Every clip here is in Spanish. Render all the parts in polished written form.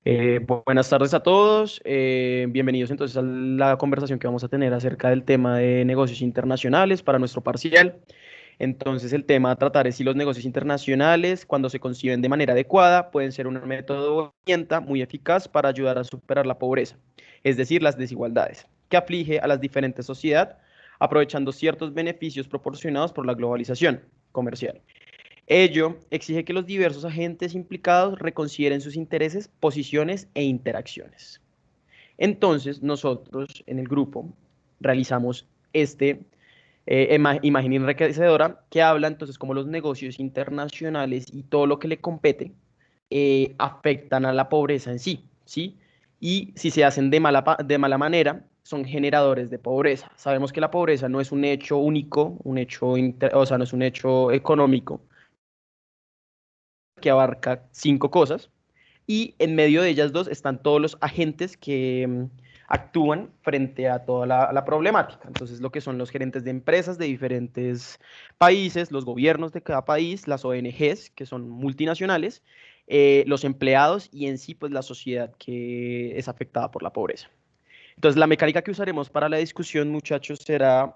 Buenas tardes a todos. Bienvenidos entonces a la conversación que vamos a tener acerca del tema de negocios internacionales para nuestro parcial. Entonces, el tema a tratar es si los negocios internacionales, cuando se conciben de manera adecuada, pueden ser un método o herramienta muy eficaz para ayudar a superar la pobreza, es decir, las desigualdades, que aflige a las diferentes sociedades, aprovechando ciertos beneficios proporcionados por la globalización comercial. Ello exige que los diversos agentes implicados reconsideren sus intereses, posiciones e interacciones. Entonces, nosotros en el grupo realizamos imagen enriquecedora que habla entonces cómo los negocios internacionales y todo lo que le compete afectan a la pobreza en sí, ¿sí? Y si se hacen de mala manera, son generadores de pobreza. Sabemos que la pobreza no es un hecho único, o sea, no es un hecho económico, que abarca cinco cosas y en medio de ellas dos están todos los agentes que actúan frente a toda la problemática. Entonces, lo que son los gerentes de empresas de diferentes países, los gobiernos de cada país, las ONGs, que son multinacionales, los empleados y en sí, pues la sociedad que es afectada por la pobreza. Entonces, la mecánica que usaremos para la discusión, muchachos, será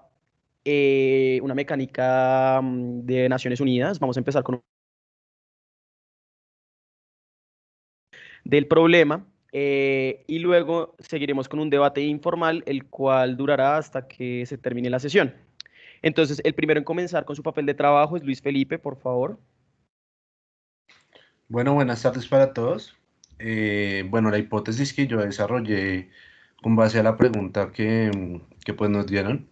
una mecánica de Naciones Unidas. Vamos a empezar con del problema y luego seguiremos con un debate informal, el cual durará hasta que se termine la sesión. Entonces, el primero en comenzar con su papel de trabajo es Luis Felipe, por favor. Bueno, buenas tardes para todos. Bueno, la hipótesis que yo desarrollé con base a la pregunta que pues nos dieron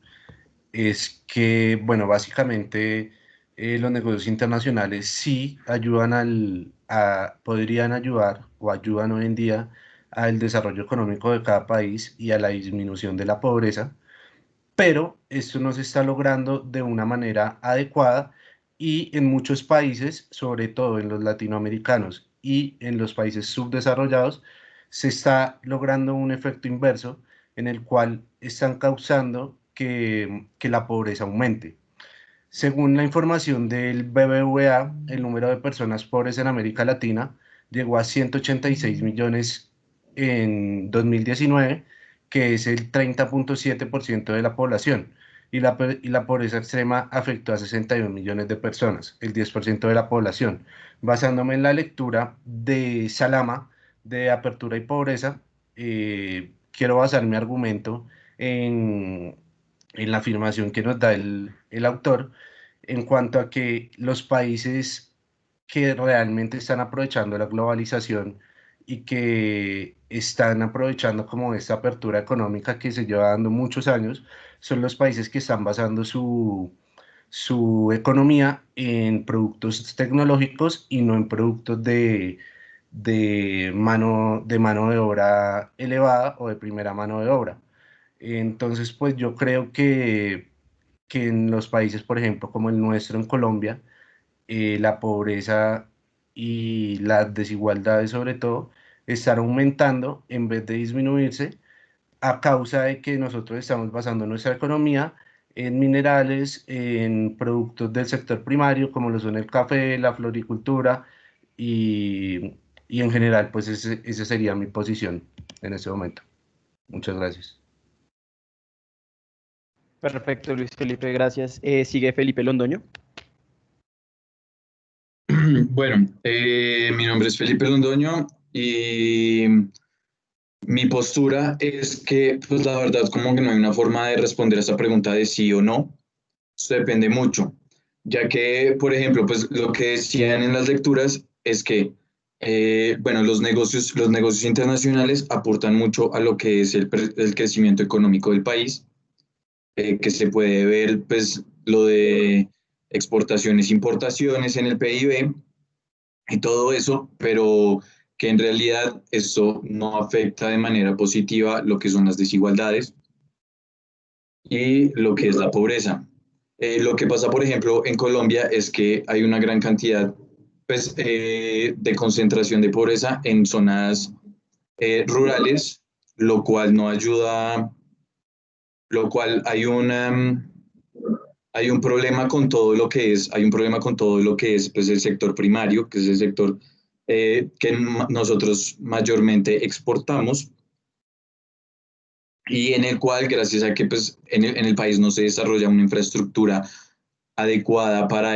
es que, bueno, básicamente los negocios internacionales sí ayudan podrían ayudar o ayudan hoy en día al desarrollo económico de cada país y a la disminución de la pobreza, pero esto no se está logrando de una manera adecuada y en muchos países, sobre todo en los latinoamericanos y en los países subdesarrollados, se está logrando un efecto inverso en el cual están causando que la pobreza aumente. Según la información del BBVA, el número de personas pobres en América Latina llegó a 186 millones en 2019, que es el 30,7% de la población, y la pobreza extrema afectó a 61 millones de personas, el 10% de la población. Basándome en la lectura de Salama, de Apertura y Pobreza, quiero basar mi argumento en, en la afirmación que nos da el autor en cuanto a que los países que realmente están aprovechando la globalización y que están aprovechando como esta apertura económica que se lleva dando muchos años, son los países que están basando su economía en productos tecnológicos y no en productos de mano de obra elevada o de primera mano de obra. Entonces, pues yo creo que en los países, por ejemplo, como el nuestro en Colombia, la pobreza y las desigualdades sobre todo están aumentando en vez de disminuirse a causa de que nosotros estamos basando nuestra economía en minerales, en productos del sector primario, como lo son el café, la floricultura y en general, pues esa sería mi posición en este momento. Muchas gracias. Perfecto, Luis Felipe, gracias. Sigue Felipe Londoño. Bueno, mi nombre es Felipe Londoño y mi postura es que, pues la verdad, como que no hay una forma de responder a esta pregunta de sí o no. Eso depende mucho, ya que, por ejemplo, pues lo que decían en las lecturas es que, bueno, los negocios internacionales aportan mucho a lo que es el crecimiento económico del país, que se puede ver, pues, lo de exportaciones, importaciones en el PIB y todo eso, pero que en realidad eso no afecta de manera positiva lo que son las desigualdades y lo que es la pobreza. Lo que pasa, por ejemplo, en Colombia es que hay una gran cantidad pues, de concentración de pobreza en zonas rurales, lo cual no ayuda, lo cual hay un problema con todo lo que es, hay un problema con todo lo que es pues, el sector primario, que es el sector que nosotros mayormente exportamos y en el cual, gracias a que pues, en el país no se desarrolla una infraestructura adecuada para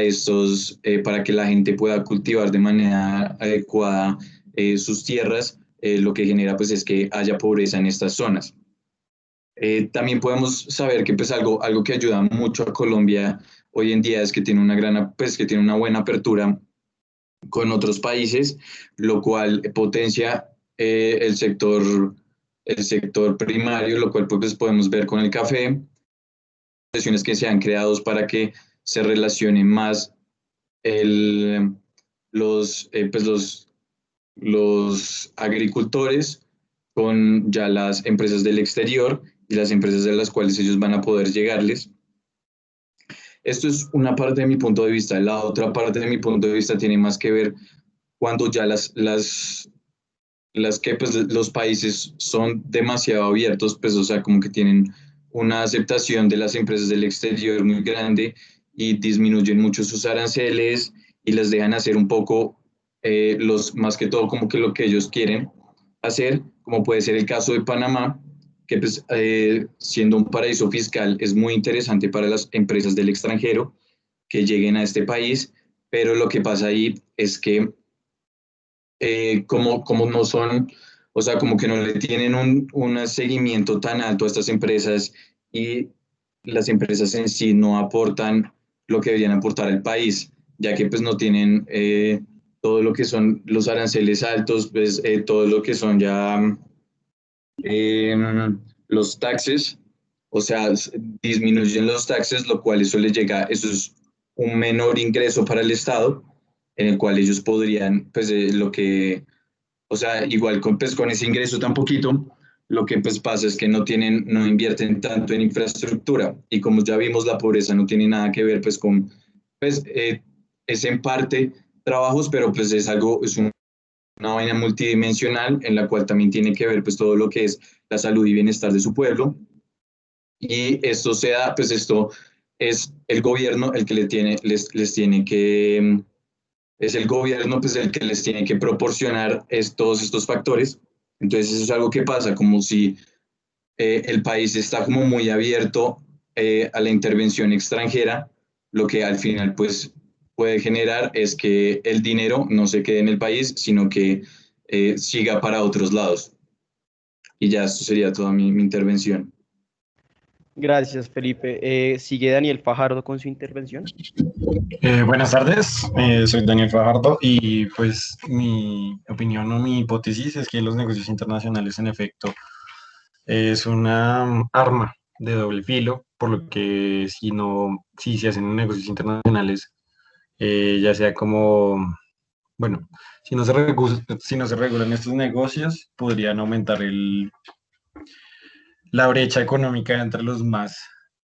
para que la gente pueda cultivar de manera adecuada sus tierras, lo que genera pues es que haya pobreza en estas zonas. También podemos saber que pues algo que ayuda mucho a Colombia hoy en día es que tiene que tiene una buena apertura con otros países, lo cual potencia el sector primario, lo cual pues podemos ver con el café, situaciones que se han creado para que se relacionen más el, pues los agricultores con ya las empresas del exterior y las empresas de las cuales ellos van a poder llegarles. Esto es una parte de mi punto de vista. La otra parte de mi punto de vista tiene más que ver cuando ya pues, los países son demasiado abiertos, pues, o sea, como que tienen una aceptación de las empresas del exterior muy grande y disminuyen mucho sus aranceles y les dejan hacer un poco, más que todo, como que lo que ellos quieren hacer, como puede ser el caso de Panamá, que pues, siendo un paraíso fiscal es muy interesante para las empresas del extranjero que lleguen a este país, pero lo que pasa ahí es que como no son, o sea, como que no le tienen un seguimiento tan alto a estas empresas y las empresas en sí no aportan lo que deberían aportar al país, ya que pues no tienen todo lo que son los aranceles altos, pues todo lo que son ya eh, los taxes, o sea, disminuyen los taxes, lo cual eso es un menor ingreso para el Estado, en el cual ellos podrían, pues o sea, igual pues, con ese ingreso tan poquito, lo que pues pasa es que no invierten tanto en infraestructura y como ya vimos, la pobreza no tiene nada que ver pues pues es en parte trabajos, pero pues una vaina multidimensional en la cual también tiene que ver pues todo lo que es la salud y bienestar de su pueblo. Y esto es el gobierno el que les tiene que, es el gobierno pues el que les tiene que proporcionar todos estos factores. Entonces eso es algo que pasa, como si el país está como muy abierto a la intervención extranjera, lo que al final pues puede generar es que el dinero no se quede en el país, sino que siga para otros lados. Y ya, esto sería toda mi intervención. Gracias, Felipe. Sigue Daniel Fajardo con su intervención. Buenas tardes, soy Daniel Fajardo y pues mi opinión o mi hipótesis es que los negocios internacionales en efecto es una arma de doble filo, por lo que si se hacen negocios internacionales, ya sea como, bueno, si no se regulan estos negocios, podrían aumentar la brecha económica entre los más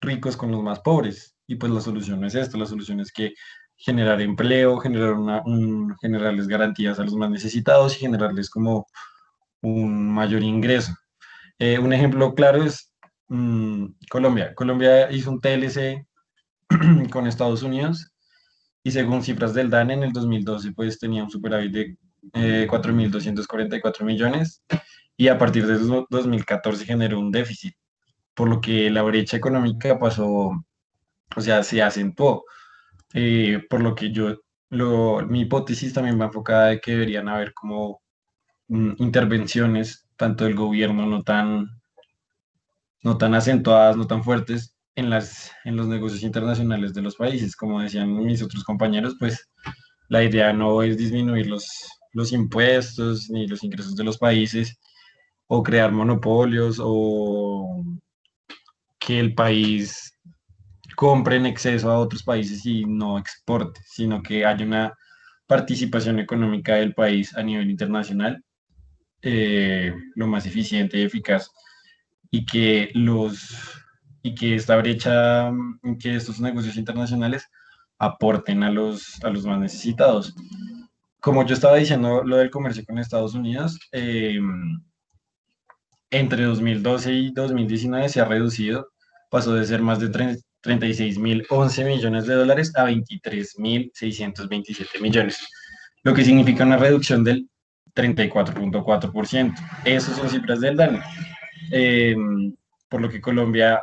ricos con los más pobres. Y pues la solución no es esto, la solución es que generar empleo, generarles garantías a los más necesitados y generarles como un mayor ingreso. Un ejemplo claro es Colombia. Colombia hizo un TLC con Estados Unidos y según cifras del DANE en el 2012 pues tenía un superávit de 4.244 millones y a partir de 2014 generó un déficit, por lo que la brecha económica pasó, o sea, se acentuó. Por lo que mi hipótesis también va enfocada de que deberían haber como intervenciones, tanto del gobierno no tan acentuadas, no tan fuertes en los negocios internacionales de los países. Como decían mis otros compañeros, pues la idea no es disminuir los impuestos ni los ingresos de los países o crear monopolios o que el país compre en exceso a otros países y no exporte, sino que haya una participación económica del país a nivel internacional lo más eficiente y eficaz y y que esta brecha, que estos negocios internacionales aporten a a los más necesitados. Como yo estaba diciendo, lo del comercio con Estados Unidos, entre 2012 y 2019 se ha reducido, pasó de ser más de 36.011 millones de dólares a 23.627 millones. lo que significa una reducción del 34.4%. Esas son cifras del DANE, eh, por lo que Colombia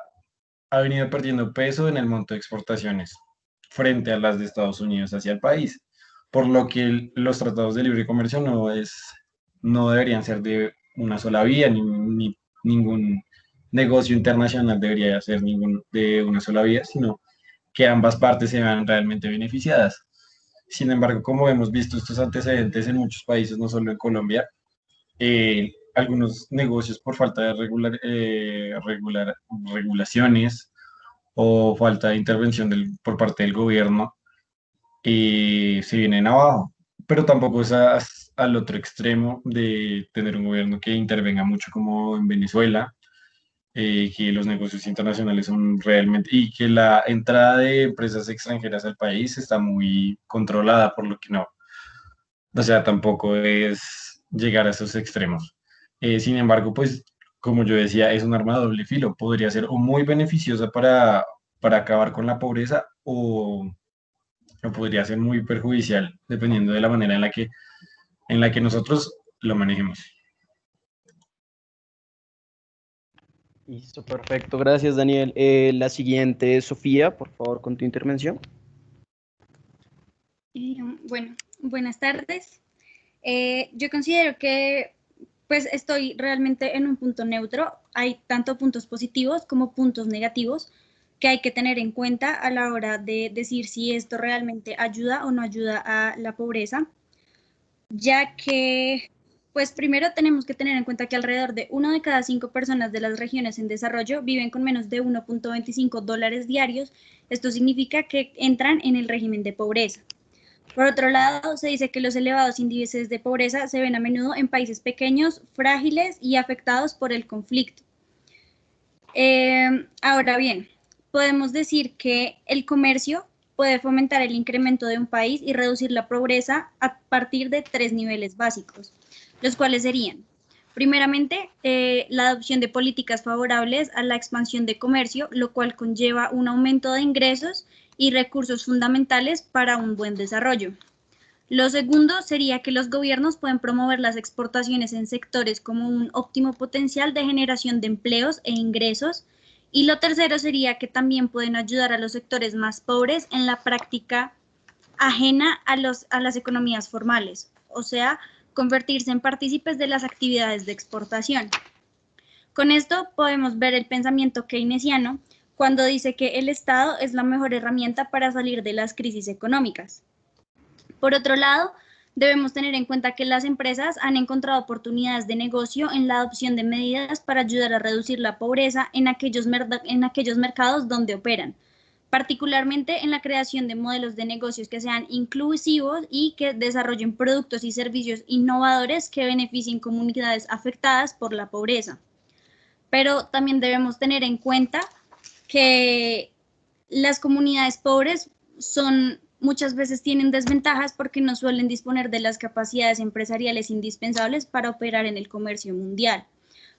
ha venido perdiendo peso en el monto de exportaciones frente a las de Estados Unidos hacia el país, por lo que los tratados de libre comercio no deberían ser de una sola vía, ni ningún negocio internacional debería ser de una sola vía, sino que ambas partes se vean realmente beneficiadas. Sin embargo, como hemos visto estos antecedentes en muchos países, no solo en Colombia, algunos negocios por falta de regulaciones o falta de intervención por parte del gobierno se vienen abajo. Pero tampoco es al otro extremo de tener un gobierno que intervenga mucho como en Venezuela, que los negocios internacionales son realmente, y que la entrada de empresas extranjeras al país está muy controlada, por lo que no, o sea, tampoco es llegar a esos extremos. Sin embargo, pues, como yo decía, es un arma de doble filo. Podría ser o muy beneficiosa para acabar con la pobreza o podría ser muy perjudicial, dependiendo de la manera en la que nosotros lo manejemos. Listo, perfecto. Gracias, Daniel. La siguiente es Sofía, por favor, con tu intervención. Bueno, buenas tardes. Yo considero que pues estoy realmente en un punto neutro. Hay tanto puntos positivos como puntos negativos que hay que tener en cuenta a la hora de decir si esto realmente ayuda o no ayuda a la pobreza, ya que pues primero tenemos que tener en cuenta que alrededor de 1 de cada 5 personas de las regiones en desarrollo viven con menos de $1.25 diarios. Esto significa que entran en el régimen de pobreza. Por otro lado, se dice que los elevados índices de pobreza se ven a menudo en países pequeños, frágiles y afectados por el conflicto. Ahora bien, podemos decir que el comercio puede fomentar el incremento de un país y reducir la pobreza a partir de 3 niveles básicos, los cuales serían, primeramente, la adopción de políticas favorables a la expansión de comercio, lo cual conlleva un aumento de ingresos y recursos fundamentales para un buen desarrollo. Lo segundo sería que los gobiernos pueden promover las exportaciones en sectores como un óptimo potencial de generación de empleos e ingresos. Y lo tercero sería que también pueden ayudar a los sectores más pobres en la práctica ajena a las economías formales, o sea, convertirse en partícipes de las actividades de exportación. Con esto podemos ver el pensamiento keynesiano cuando dice que el Estado es la mejor herramienta para salir de las crisis económicas. Por otro lado, debemos tener en cuenta que las empresas han encontrado oportunidades de negocio en la adopción de medidas para ayudar a reducir la pobreza en aquellos mercados donde operan, particularmente en la creación de modelos de negocios que sean inclusivos y que desarrollen productos y servicios innovadores que beneficien comunidades afectadas por la pobreza. Pero también debemos tener en cuenta que las comunidades pobres muchas veces tienen desventajas porque no suelen disponer de las capacidades empresariales indispensables para operar en el comercio mundial.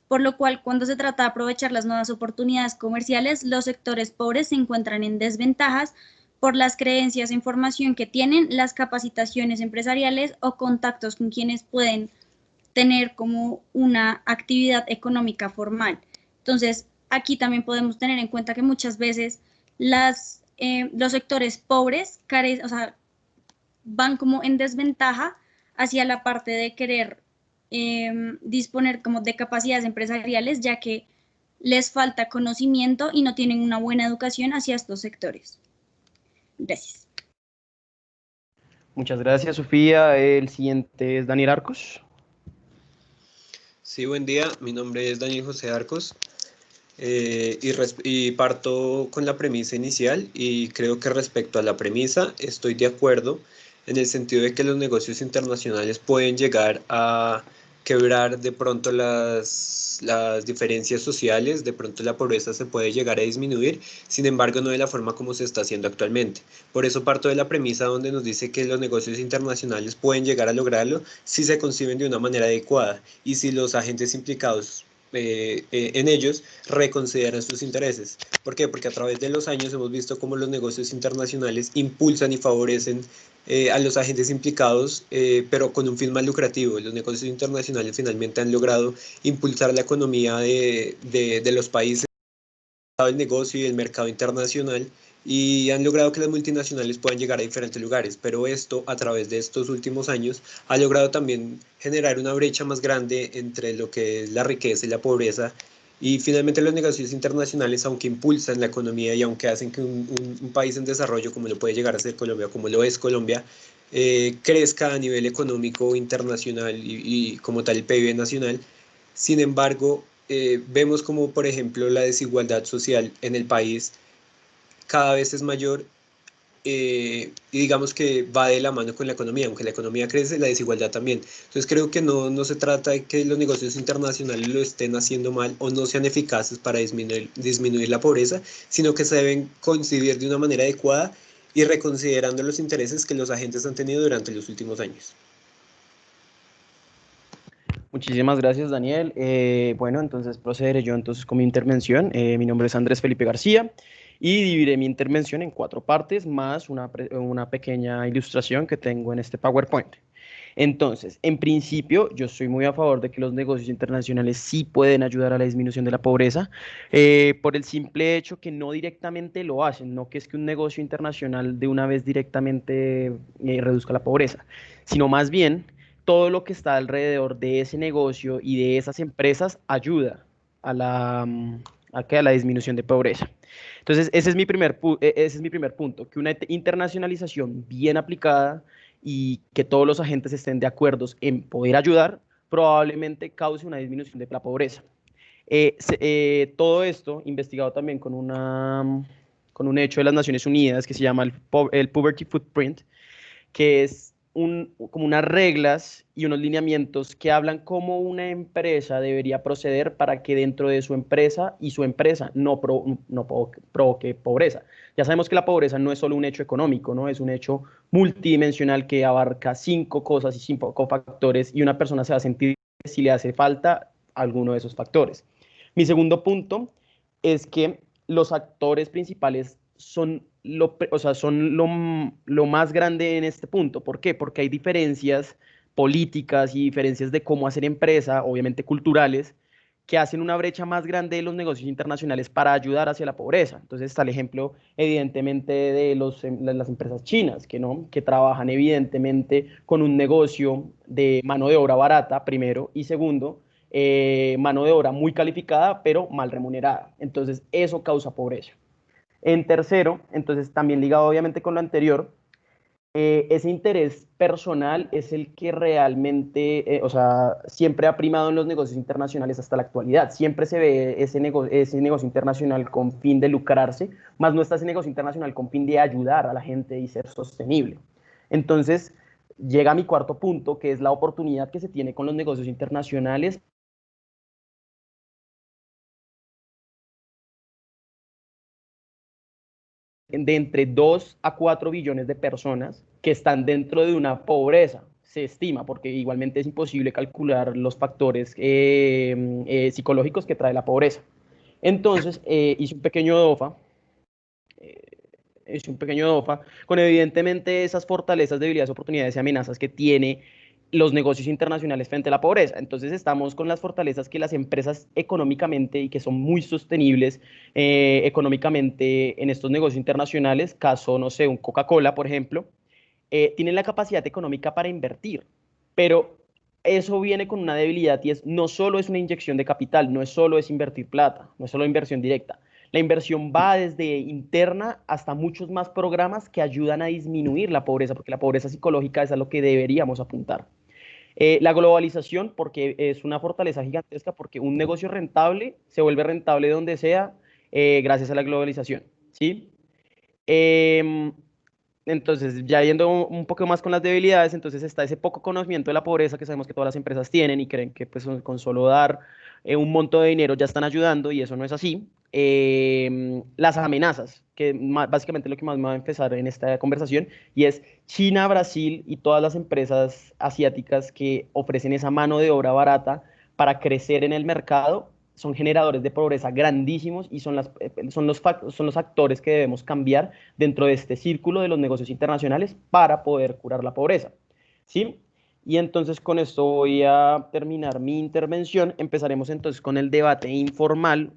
Por lo cual, cuando se trata de aprovechar las nuevas oportunidades comerciales, los sectores pobres se encuentran en desventajas por las creencias e información que tienen, las capacitaciones empresariales o contactos con quienes pueden tener como una actividad económica formal. Entonces, aquí también podemos tener en cuenta que muchas veces los sectores pobres van como en desventaja hacia la parte de querer disponer como de capacidades empresariales, ya que les falta conocimiento y no tienen una buena educación hacia estos sectores. Gracias. Muchas gracias, Sofía. El siguiente es Daniel Arcos. Sí, buen día. Mi nombre es Daniel José Arcos. Y parto con la premisa inicial y creo que respecto a la premisa estoy de acuerdo en el sentido de que los negocios internacionales pueden llegar a quebrar de pronto las diferencias sociales, de pronto la pobreza se puede llegar a disminuir, sin embargo no de la forma como se está haciendo actualmente. Por eso parto de la premisa donde nos dice que los negocios internacionales pueden llegar a lograrlo si se conciben de una manera adecuada y si los agentes implicados en ellos reconsideran sus intereses. ¿Por qué? Porque a través de los años hemos visto cómo los negocios internacionales impulsan y favorecen a los agentes implicados, pero con un fin más lucrativo. Los negocios internacionales finalmente han logrado impulsar la economía de los países, el negocio y el mercado internacional, y han logrado que las multinacionales puedan llegar a diferentes lugares, pero esto a través de estos últimos años ha logrado también generar una brecha más grande entre lo que es la riqueza y la pobreza, y finalmente los negocios internacionales, aunque impulsan la economía y aunque hacen que un país en desarrollo, como lo puede llegar a ser Colombia, como lo es Colombia, crezca a nivel económico internacional y como tal el PIB nacional. Sin embargo, vemos como, por ejemplo, la desigualdad social en el país cada vez es mayor, y digamos que va de la mano con la economía. Aunque la economía crece, la desigualdad también. Entonces creo que no se trata de que los negocios internacionales lo estén haciendo mal o no sean eficaces para disminuir la pobreza, sino que se deben concebir de una manera adecuada y reconsiderando los intereses que los agentes han tenido durante los últimos años. Muchísimas gracias, Daniel. Bueno, entonces procederé yo entonces con mi intervención. Mi nombre es Andrés Felipe García y dividiré mi intervención en 4 partes más una pequeña ilustración que tengo en este PowerPoint. Entonces, en principio, yo estoy muy a favor de que los negocios internacionales sí pueden ayudar a la disminución de la pobreza, por el simple hecho que no directamente lo hacen, no que es que un negocio internacional de una vez directamente reduzca la pobreza, sino más bien todo lo que está alrededor de ese negocio y de esas empresas ayuda a a la disminución de pobreza. Entonces, ese es ese es mi primer punto, que una internacionalización bien aplicada y que todos los agentes estén de acuerdo en poder ayudar, probablemente cause una disminución de la pobreza. Todo esto investigado también con un hecho de las Naciones Unidas que se llama el Poverty Footprint, que es como unas reglas y unos lineamientos que hablan cómo una empresa debería proceder para que dentro de su empresa y su empresa no provoque pobreza. Ya sabemos que la pobreza no es solo un hecho económico, ¿no? Es un hecho multidimensional que abarca 5 cosas y 5 factores, y una persona se va a sentir si le hace falta alguno de esos factores. Mi segundo punto es que los actores principales son lo más grande en este punto. ¿Por qué? Porque hay diferencias políticas y diferencias de cómo hacer empresa, obviamente culturales, que hacen una brecha más grande de los negocios internacionales para ayudar hacia la pobreza. Entonces está el ejemplo, evidentemente, de las empresas chinas, que trabajan evidentemente con un negocio de mano de obra barata, primero, y segundo, mano de obra muy calificada, pero mal remunerada. Entonces eso causa pobreza. En tercero, entonces también ligado obviamente con lo anterior, ese interés personal es el que realmente, siempre ha primado en los negocios internacionales hasta la actualidad. Siempre se ve ese negocio internacional con fin de lucrarse, más no está ese negocio internacional con fin de ayudar a la gente y ser sostenible. Entonces, llega mi cuarto punto, que es la oportunidad que se tiene con los negocios internacionales de entre 2 a 4 billones de personas que están dentro de una pobreza, se estima, porque igualmente es imposible calcular los factores psicológicos que trae la pobreza. Entonces, hice un pequeño DOFA con evidentemente esas fortalezas, debilidades, oportunidades y amenazas que tiene los negocios internacionales frente a la pobreza. Entonces estamos con las fortalezas que las empresas económicamente y que son muy sostenibles económicamente en estos negocios internacionales, caso, no sé, un Coca-Cola, por ejemplo, tienen la capacidad económica para invertir, pero eso viene con una debilidad y es no solo es una inyección de capital, no es solo es invertir plata, no es solo inversión directa. La inversión va desde interna hasta muchos más programas que ayudan a disminuir la pobreza, porque la pobreza psicológica es a lo que deberíamos apuntar. La globalización, porque es una fortaleza gigantesca, porque un negocio rentable se vuelve rentable donde sea gracias a la globalización, ¿sí? Eh, entonces, ya yendo un poco más con las debilidades, entonces está ese poco conocimiento de la pobreza que sabemos que todas las empresas tienen y creen que pues, con solo dar un monto de dinero ya están ayudando, y eso no es así. Las amenazas, que básicamente lo que más me va a empezar en esta conversación, y es China, Brasil y todas las empresas asiáticas que ofrecen esa mano de obra barata para crecer en el mercado, son generadores de pobreza grandísimos y son son los actores que debemos cambiar dentro de este círculo de los negocios internacionales para poder curar la pobreza, ¿sí? Y entonces con esto voy a terminar mi intervención. Empezaremos entonces con el debate informal.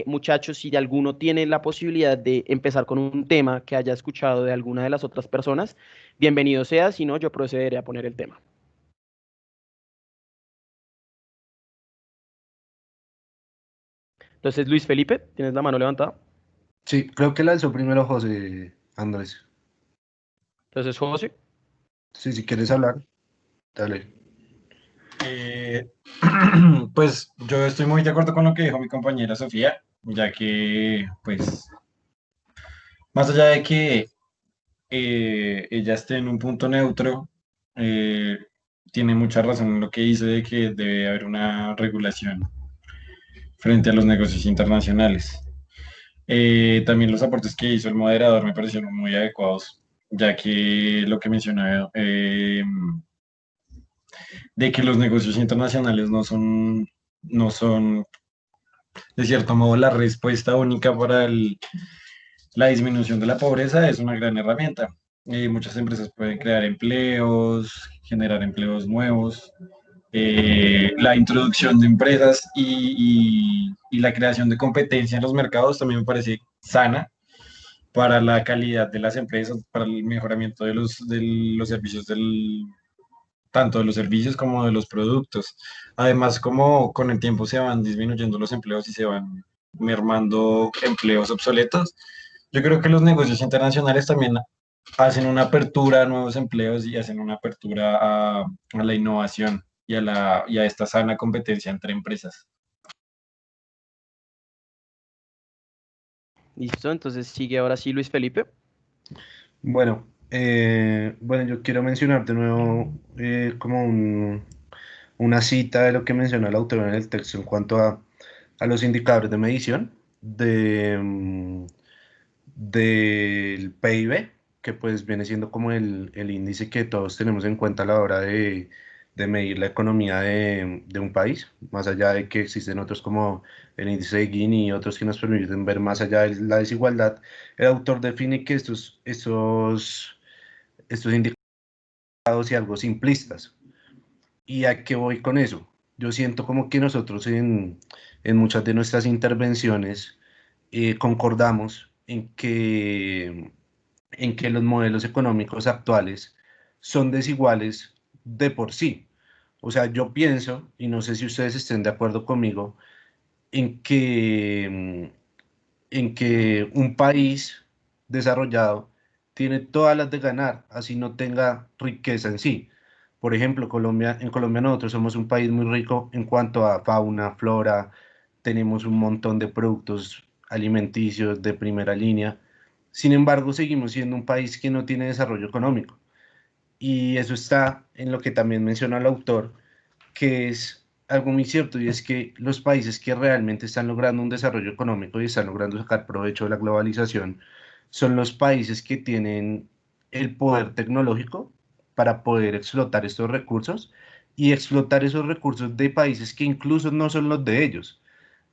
Muchachos, si alguno tiene la posibilidad de empezar con un tema que haya escuchado de alguna de las otras personas, bienvenido sea, si no, yo procederé a poner el tema. Entonces, Luis Felipe, ¿tienes la mano levantada? Sí, creo que la alzó primero José Andrés. Entonces, José. Sí, si quieres hablar, dale. Pues yo estoy muy de acuerdo con lo que dijo mi compañera Sofía, ya que, pues, más allá de que ella esté en un punto neutro, eh, tiene mucha razón en lo que dice de que debe haber una regulación frente a los negocios internacionales. También los aportes que hizo el moderador me parecieron muy adecuados, ya que lo que mencionaba de que los negocios internacionales no son de cierto modo la respuesta única para la disminución de la pobreza, es una gran herramienta. Muchas empresas pueden crear empleos, generar empleos nuevos, la introducción de empresas y la creación de competencia en los mercados también me parece sana para la calidad de las empresas, para el mejoramiento de los servicios tanto de los servicios como de los productos. Además, como con el tiempo se van disminuyendo los empleos y se van mermando empleos obsoletos, yo creo que los negocios internacionales también hacen una apertura a nuevos empleos y hacen una apertura a la innovación y a esta sana competencia entre empresas. Listo, entonces sigue ahora sí Luis Felipe. Bueno, yo quiero mencionar de nuevo como una cita de lo que menciona el autor en el texto en cuanto a los indicadores de medición del PIB, que pues viene siendo como el índice que todos tenemos en cuenta a la hora de medir la economía de un país, más allá de que existen otros como el índice de Gini y otros que nos permiten ver más allá de la desigualdad. El autor define que estos indicadores y algo simplistas. ¿Y a qué voy con eso? Yo siento como que nosotros en muchas de nuestras intervenciones concordamos en que los modelos económicos actuales son desiguales de por sí. O sea, yo pienso, y no sé si ustedes estén de acuerdo conmigo, en que, en que un país desarrollado tiene todas las de ganar, así no tenga riqueza en sí. Por ejemplo, en Colombia nosotros somos un país muy rico en cuanto a fauna, flora, tenemos un montón de productos alimenticios de primera línea. Sin embargo, seguimos siendo un país que no tiene desarrollo económico. Y eso está en lo que también menciona el autor, que es algo muy cierto, y es que los países que realmente están logrando un desarrollo económico y están logrando sacar provecho de la globalización son los países que tienen el poder tecnológico para poder explotar estos recursos y explotar esos recursos de países que incluso no son los de ellos.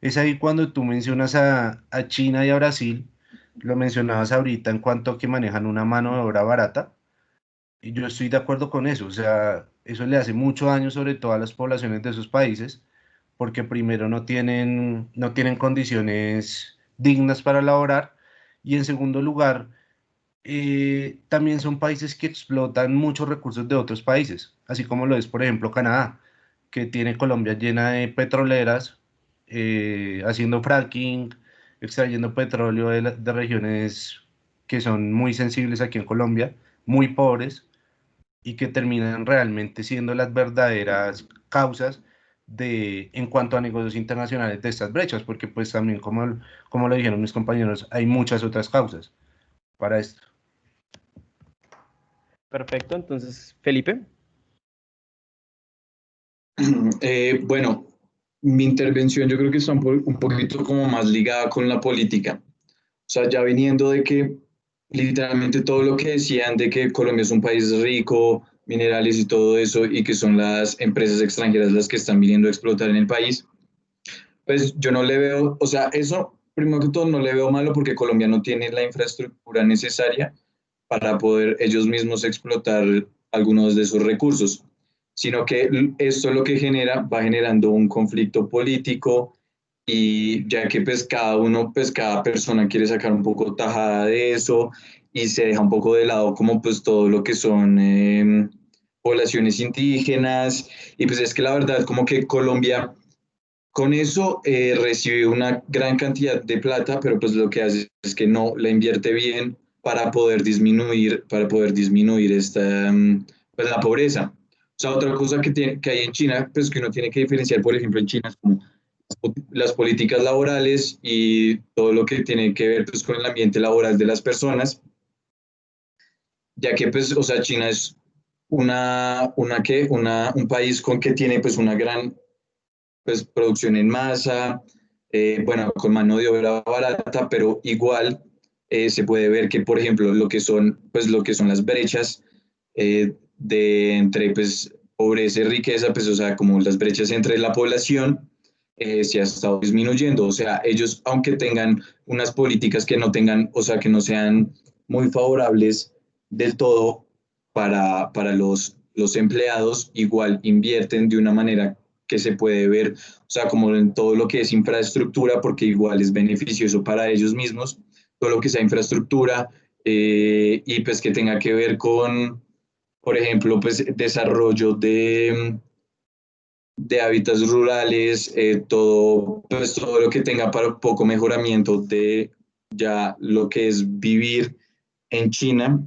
Es ahí cuando tú mencionas a China y a Brasil, lo mencionabas ahorita en cuanto a que manejan una mano de obra barata, y yo estoy de acuerdo con eso, o sea, eso le hace mucho daño sobre todo a las poblaciones de esos países, porque primero no tienen condiciones dignas para laborar, y en segundo lugar, también son países que explotan muchos recursos de otros países, así como lo es, por ejemplo, Canadá, que tiene Colombia llena de petroleras, haciendo fracking, extrayendo petróleo de regiones que son muy sensibles aquí en Colombia, muy pobres, y que terminan realmente siendo las verdaderas causas en cuanto a negocios internacionales de estas brechas, porque pues también, como lo dijeron mis compañeros, hay muchas otras causas para esto. Perfecto, entonces Felipe. Bueno, mi intervención yo creo que está un poquito como más ligada con la política. O sea, ya viniendo de que literalmente todo lo que decían de que Colombia es un país rico, minerales y todo eso, y que son las empresas extranjeras las que están viniendo a explotar en el país, Pues yo no le veo, o sea, eso primero que todo no le veo malo porque Colombia no tiene la infraestructura necesaria para poder ellos mismos explotar algunos de sus recursos, sino que esto lo que genera, va generando un conflicto político y ya que pues cada uno, pues cada persona quiere sacar un poco tajada de eso y se deja un poco de lado como pues todo lo que son poblaciones indígenas y pues es que la verdad como que Colombia con eso recibe una gran cantidad de plata, pero pues lo que hace es que no la invierte bien para poder disminuir esta, pues la pobreza. O sea, otra cosa que hay en China, pues que uno tiene que diferenciar, por ejemplo, en China es como las políticas laborales y todo lo que tiene que ver pues con el ambiente laboral de las personas, ya que pues, o sea, China es un país con que tiene pues una gran pues, producción en masa, bueno, con mano de obra barata, pero igual se puede ver que, por ejemplo, pues, lo que son las brechas de entre pues, pobreza y riqueza, pues, o sea, como las brechas entre la población, se ha estado disminuyendo. O sea, ellos, aunque tengan unas políticas que no tengan, o sea, que no sean muy favorables del todo para los empleados, igual invierten de una manera que se puede ver, o sea, como en todo lo que es infraestructura, porque igual es beneficioso para ellos mismos, todo lo que sea infraestructura y pues que tenga que ver con, por ejemplo, pues desarrollo de hábitats rurales, todo, pues todo lo que tenga para un poco mejoramiento de ya lo que es vivir en China,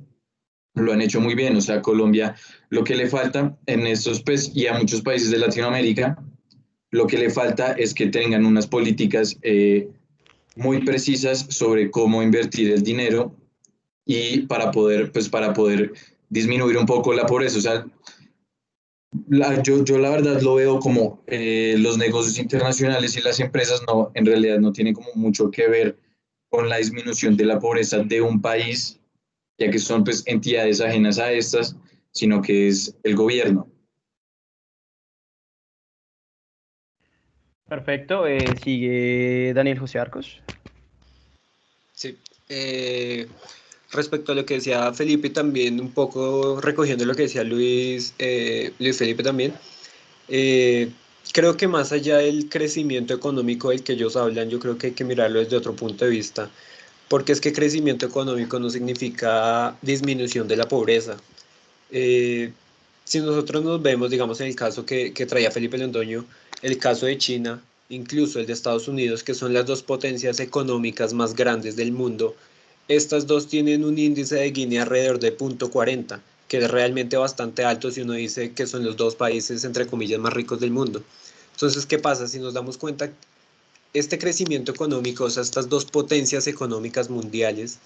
lo han hecho muy bien. O sea, Colombia, lo que le falta en estos, pues, y a muchos países de Latinoamérica, lo que le falta es que tengan unas políticas muy precisas sobre cómo invertir el dinero y para poder disminuir un poco la pobreza. O sea, yo la verdad lo veo como los negocios internacionales y las empresas no, en realidad no tienen como mucho que ver con la disminución de la pobreza de un país, ya que son pues entidades ajenas a estas, sino que es el gobierno. Perfecto. Sigue Daniel José Arcos. Sí. Respecto a lo que decía Felipe, también un poco recogiendo lo que decía Luis Felipe también, eh, creo que más allá del crecimiento económico del que ellos hablan, yo creo que hay que mirarlo desde otro punto de vista, porque es que crecimiento económico no significa disminución de la pobreza. Eh, si nosotros nos vemos, digamos, en el caso que traía Felipe Londoño, el caso de China, incluso el de Estados Unidos, que son las dos potencias económicas más grandes del mundo, estas dos tienen un índice de Gini alrededor de 0,40, que es realmente bastante alto si uno dice que son los dos países, entre comillas, más ricos del mundo. Entonces, ¿qué pasa? Si nos damos cuenta, este crecimiento económico, o sea, estas dos potencias económicas mundiales,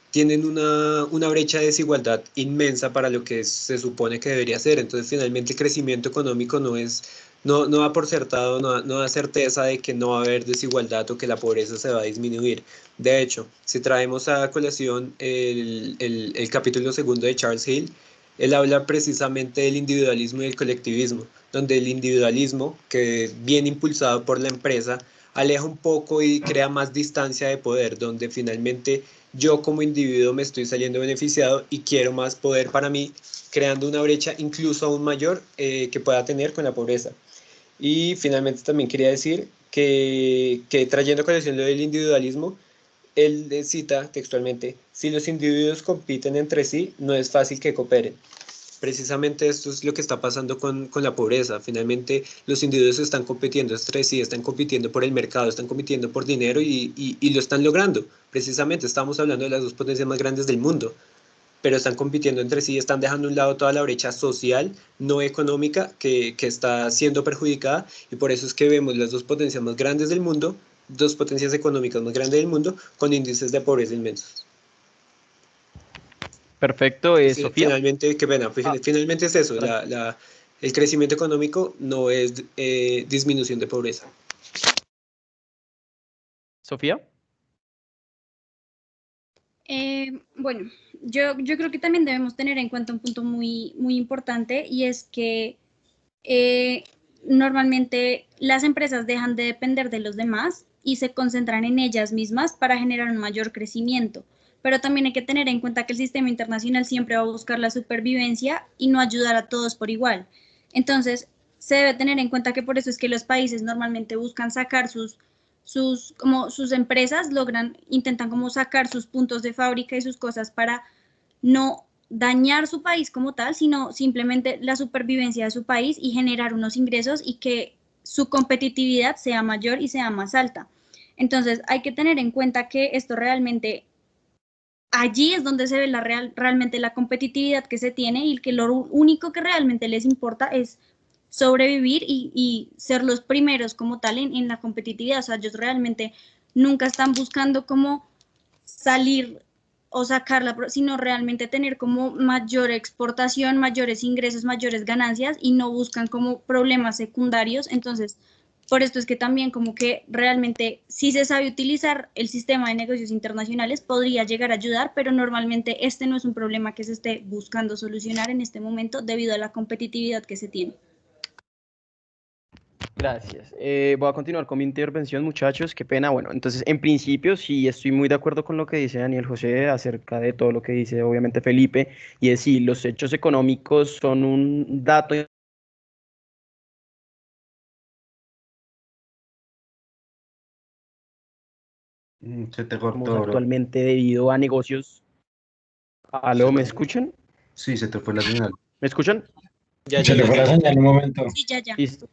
tienen una brecha de desigualdad inmensa para lo que se supone que debería ser. Entonces, finalmente, el crecimiento económico no da por certado, no da certeza de que no va a haber desigualdad o que la pobreza se va a disminuir. De hecho, si traemos a colación el capítulo segundo de Charles Hill, él habla precisamente del individualismo y del colectivismo, donde el individualismo, que bien impulsado por la empresa, aleja un poco y crea más distancia de poder, donde finalmente yo como individuo me estoy saliendo beneficiado y quiero más poder para mí, creando una brecha incluso aún mayor que pueda tener con la pobreza. Y finalmente también quería decir que trayendo a colación lo del individualismo, él cita textualmente, si los individuos compiten entre sí, no es fácil que cooperen. Precisamente esto es lo que está pasando con la pobreza. Finalmente, los individuos están compitiendo entre sí, están compitiendo por el mercado, están compitiendo por dinero y lo están logrando. Precisamente, estamos hablando de las dos potencias más grandes del mundo, pero están compitiendo entre sí, están dejando a un lado toda la brecha social, no económica, que está siendo perjudicada, y por eso es que vemos las dos potencias más grandes del mundo, dos potencias económicas más grandes del mundo, con índices de pobreza inmensos. Perfecto. Sofía. Finalmente, qué pena, Ah, finalmente es eso, tranquilo. el crecimiento económico no es disminución de pobreza. Sofía. Bueno, yo creo que también debemos tener en cuenta un punto muy, muy importante y es que normalmente las empresas dejan de depender de los demás y se concentran en ellas mismas para generar un mayor crecimiento. Pero también hay que tener en cuenta que el sistema internacional siempre va a buscar la supervivencia y no ayudar a todos por igual. Entonces, se debe tener en cuenta que por eso es que los países normalmente buscan sacar sus empresas, intentan como sacar sus puntos de fábrica y sus cosas para no dañar su país como tal, sino simplemente la supervivencia de su país y generar unos ingresos y que su competitividad sea mayor y sea más alta. Entonces, hay que tener en cuenta que esto realmente, allí es donde se ve realmente la competitividad que se tiene y que lo único que realmente les importa es sobrevivir y ser los primeros como tal en la competitividad. O sea, ellos realmente nunca están buscando cómo salir o sacarla, sino realmente tener como mayor exportación, mayores ingresos, mayores ganancias y no buscan como problemas secundarios. Entonces, por esto es que también como que realmente si se sabe utilizar el sistema de negocios internacionales podría llegar a ayudar, pero normalmente este no es un problema que se esté buscando solucionar en este momento debido a la competitividad que se tiene. Gracias. Voy a continuar con mi intervención, muchachos. Qué pena. Bueno, entonces, en principio, sí estoy muy de acuerdo con lo que dice Daniel José acerca de todo lo que dice, obviamente, Felipe. Y es sí, los hechos económicos son un dato Se te cortó, bro. actualmente debido a negocios. ¿Aló, me escuchan? Sí, se te fue la señal. ¿Me escuchan? Ya, Se le fue la señal un momento. Sí, ya. Listo.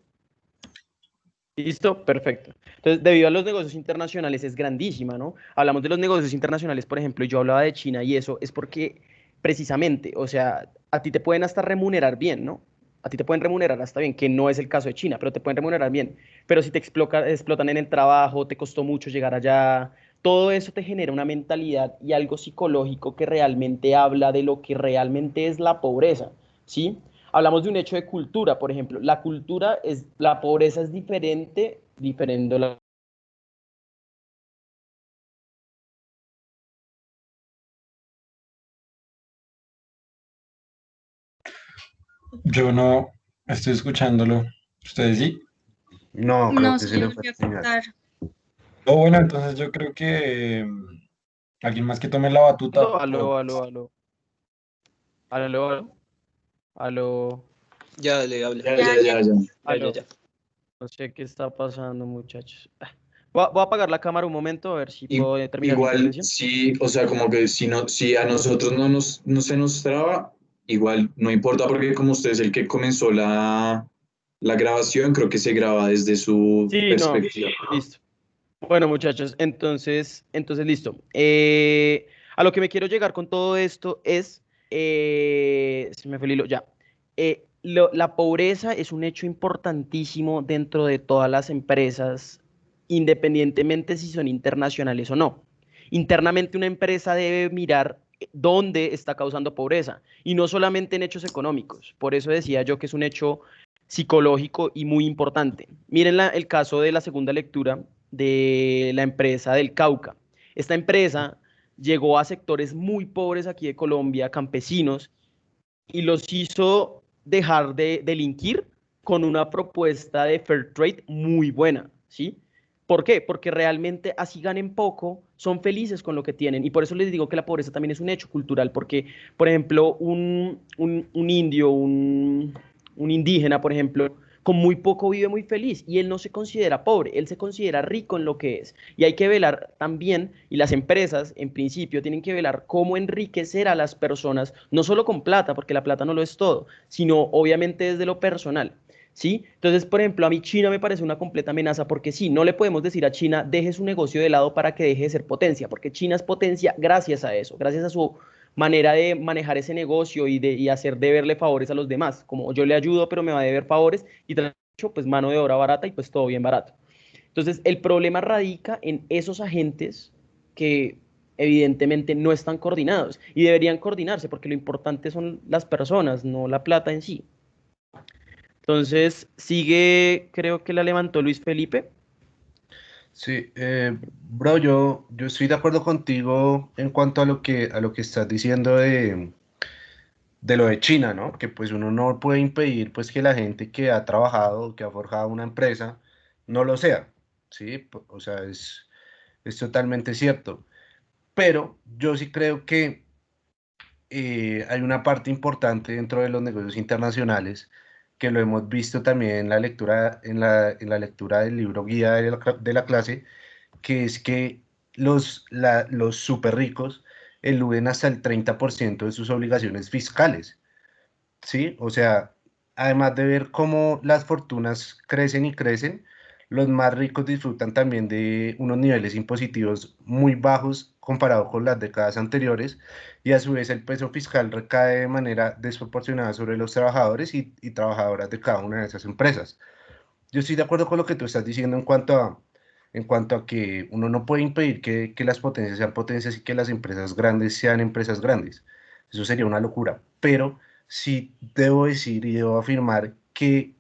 Listo, perfecto. Entonces, debido a los negocios internacionales es grandísima, ¿no? Hablamos de los negocios internacionales, por ejemplo, y yo hablaba de China y eso es porque precisamente, o sea, a ti te pueden hasta remunerar bien, ¿no? A ti te pueden remunerar hasta bien, que no es el caso de China, pero te pueden remunerar bien. Pero si te explotan en el trabajo, te costó mucho llegar allá, todo eso te genera una mentalidad y algo psicológico que realmente habla de lo que realmente es la pobreza, ¿sí? Hablamos de un hecho de cultura, por ejemplo. La pobreza es diferente la. Yo no estoy escuchándolo. ¿Ustedes sí? No, creo No, que sí, se le fue volvió la a señal. cortar. Oh, bueno, entonces yo creo que alguien más que tome la batuta. Aló, aló, aló, aló, aló, aló, Ya, dale, habla. Ya. aló. Ya. No sé qué está pasando, muchachos. Voy a apagar la cámara un momento a ver si I- puedo terminar mi Igual, intervención. sí, o sea, como que si a nosotros no se nos traba, igual no importa porque como usted es el que comenzó la grabación, creo que se graba desde su Sí, no, perspectiva. listo. Bueno, muchachos, entonces listo. A lo que me quiero llegar con todo esto es, se me fue el hilo, ya. La pobreza es un hecho importantísimo dentro de todas las empresas, independientemente si son internacionales o no. Internamente una empresa debe mirar dónde está causando pobreza y no solamente en hechos económicos. Por eso decía yo que es un hecho psicológico y muy importante. Miren el caso de la segunda lectura de la empresa del Cauca. Esta empresa llegó a sectores muy pobres aquí de Colombia, campesinos, y los hizo dejar de delinquir con una propuesta de fair trade muy buena, ¿sí? ¿Por qué? Porque realmente así ganen poco, son felices con lo que tienen. Y por eso les digo que la pobreza también es un hecho cultural, porque, por ejemplo, un indio, un indígena, por ejemplo, con muy poco vive muy feliz y él no se considera pobre, él se considera rico en lo que es. Y hay que velar también, y las empresas en principio tienen que velar cómo enriquecer a las personas, no solo con plata, porque la plata no lo es todo, sino obviamente desde lo personal. ¿Sí? Entonces, por ejemplo, a mí China me parece una completa amenaza porque sí, no le podemos decir a China, deje su negocio de lado para que deje de ser potencia, porque China es potencia gracias a eso, gracias a su manera de manejar ese negocio y hacer deberle favores a los demás. Como yo le ayudo, pero me va a deber favores y tras hecho, pues mano de obra barata y pues todo bien barato. Entonces, el problema radica en esos agentes que evidentemente no están coordinados y deberían coordinarse porque lo importante son las personas, no la plata en sí. Entonces, sigue, creo que la levantó Luis Felipe. Sí, bro, yo estoy de acuerdo contigo en cuanto a lo que estás diciendo de lo de China, ¿no? Que pues uno no puede impedir pues que la gente que ha trabajado, que ha forjado una empresa, no lo sea, ¿sí? O sea, es totalmente cierto. Pero yo sí creo que hay una parte importante dentro de los negocios internacionales que lo hemos visto también en la lectura, en la lectura del libro guía de la clase, que es que los súper ricos eluden hasta el 30% de sus obligaciones fiscales, ¿sí? O sea, además de ver cómo las fortunas crecen y crecen, los más ricos disfrutan también de unos niveles impositivos muy bajos comparado con las décadas anteriores y a su vez el peso fiscal recae de manera desproporcionada sobre los trabajadores y trabajadoras de cada una de esas empresas. Yo estoy de acuerdo con lo que tú estás diciendo en cuanto a que uno no puede impedir que las potencias sean potencias y que las empresas grandes sean empresas grandes. Eso sería una locura. Pero sí debo decir y debo afirmar que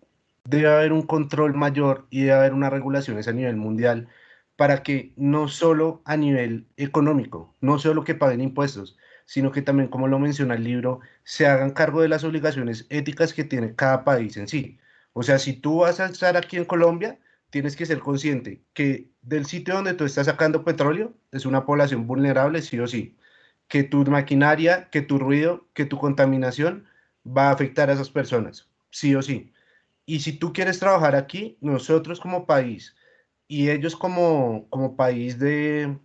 debe haber un control mayor y debe haber unas regulaciones a nivel mundial para que no solo a nivel económico, no solo que paguen impuestos, sino que también, como lo menciona el libro, se hagan cargo de las obligaciones éticas que tiene cada país en sí. O sea, si tú vas a estar aquí en Colombia, tienes que ser consciente que del sitio donde tú estás sacando petróleo es una población vulnerable, sí o sí. Que tu maquinaria, que tu ruido, que tu contaminación va a afectar a esas personas, sí o sí. Y si tú quieres trabajar aquí, nosotros como país y ellos como país de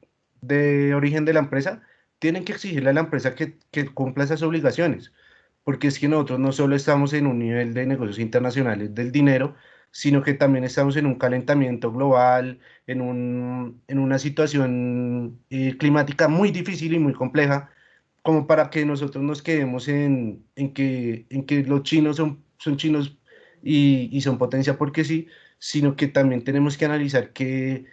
origen de la empresa, tienen que exigirle a la empresa que cumpla esas obligaciones, porque es que nosotros no solo estamos en un nivel de negocios internacionales del dinero, sino que también estamos en un calentamiento global, en una situación climática muy difícil y muy compleja, como para que nosotros nos quedemos en que los chinos son chinos y son potencia porque sí, sino que también tenemos que analizar que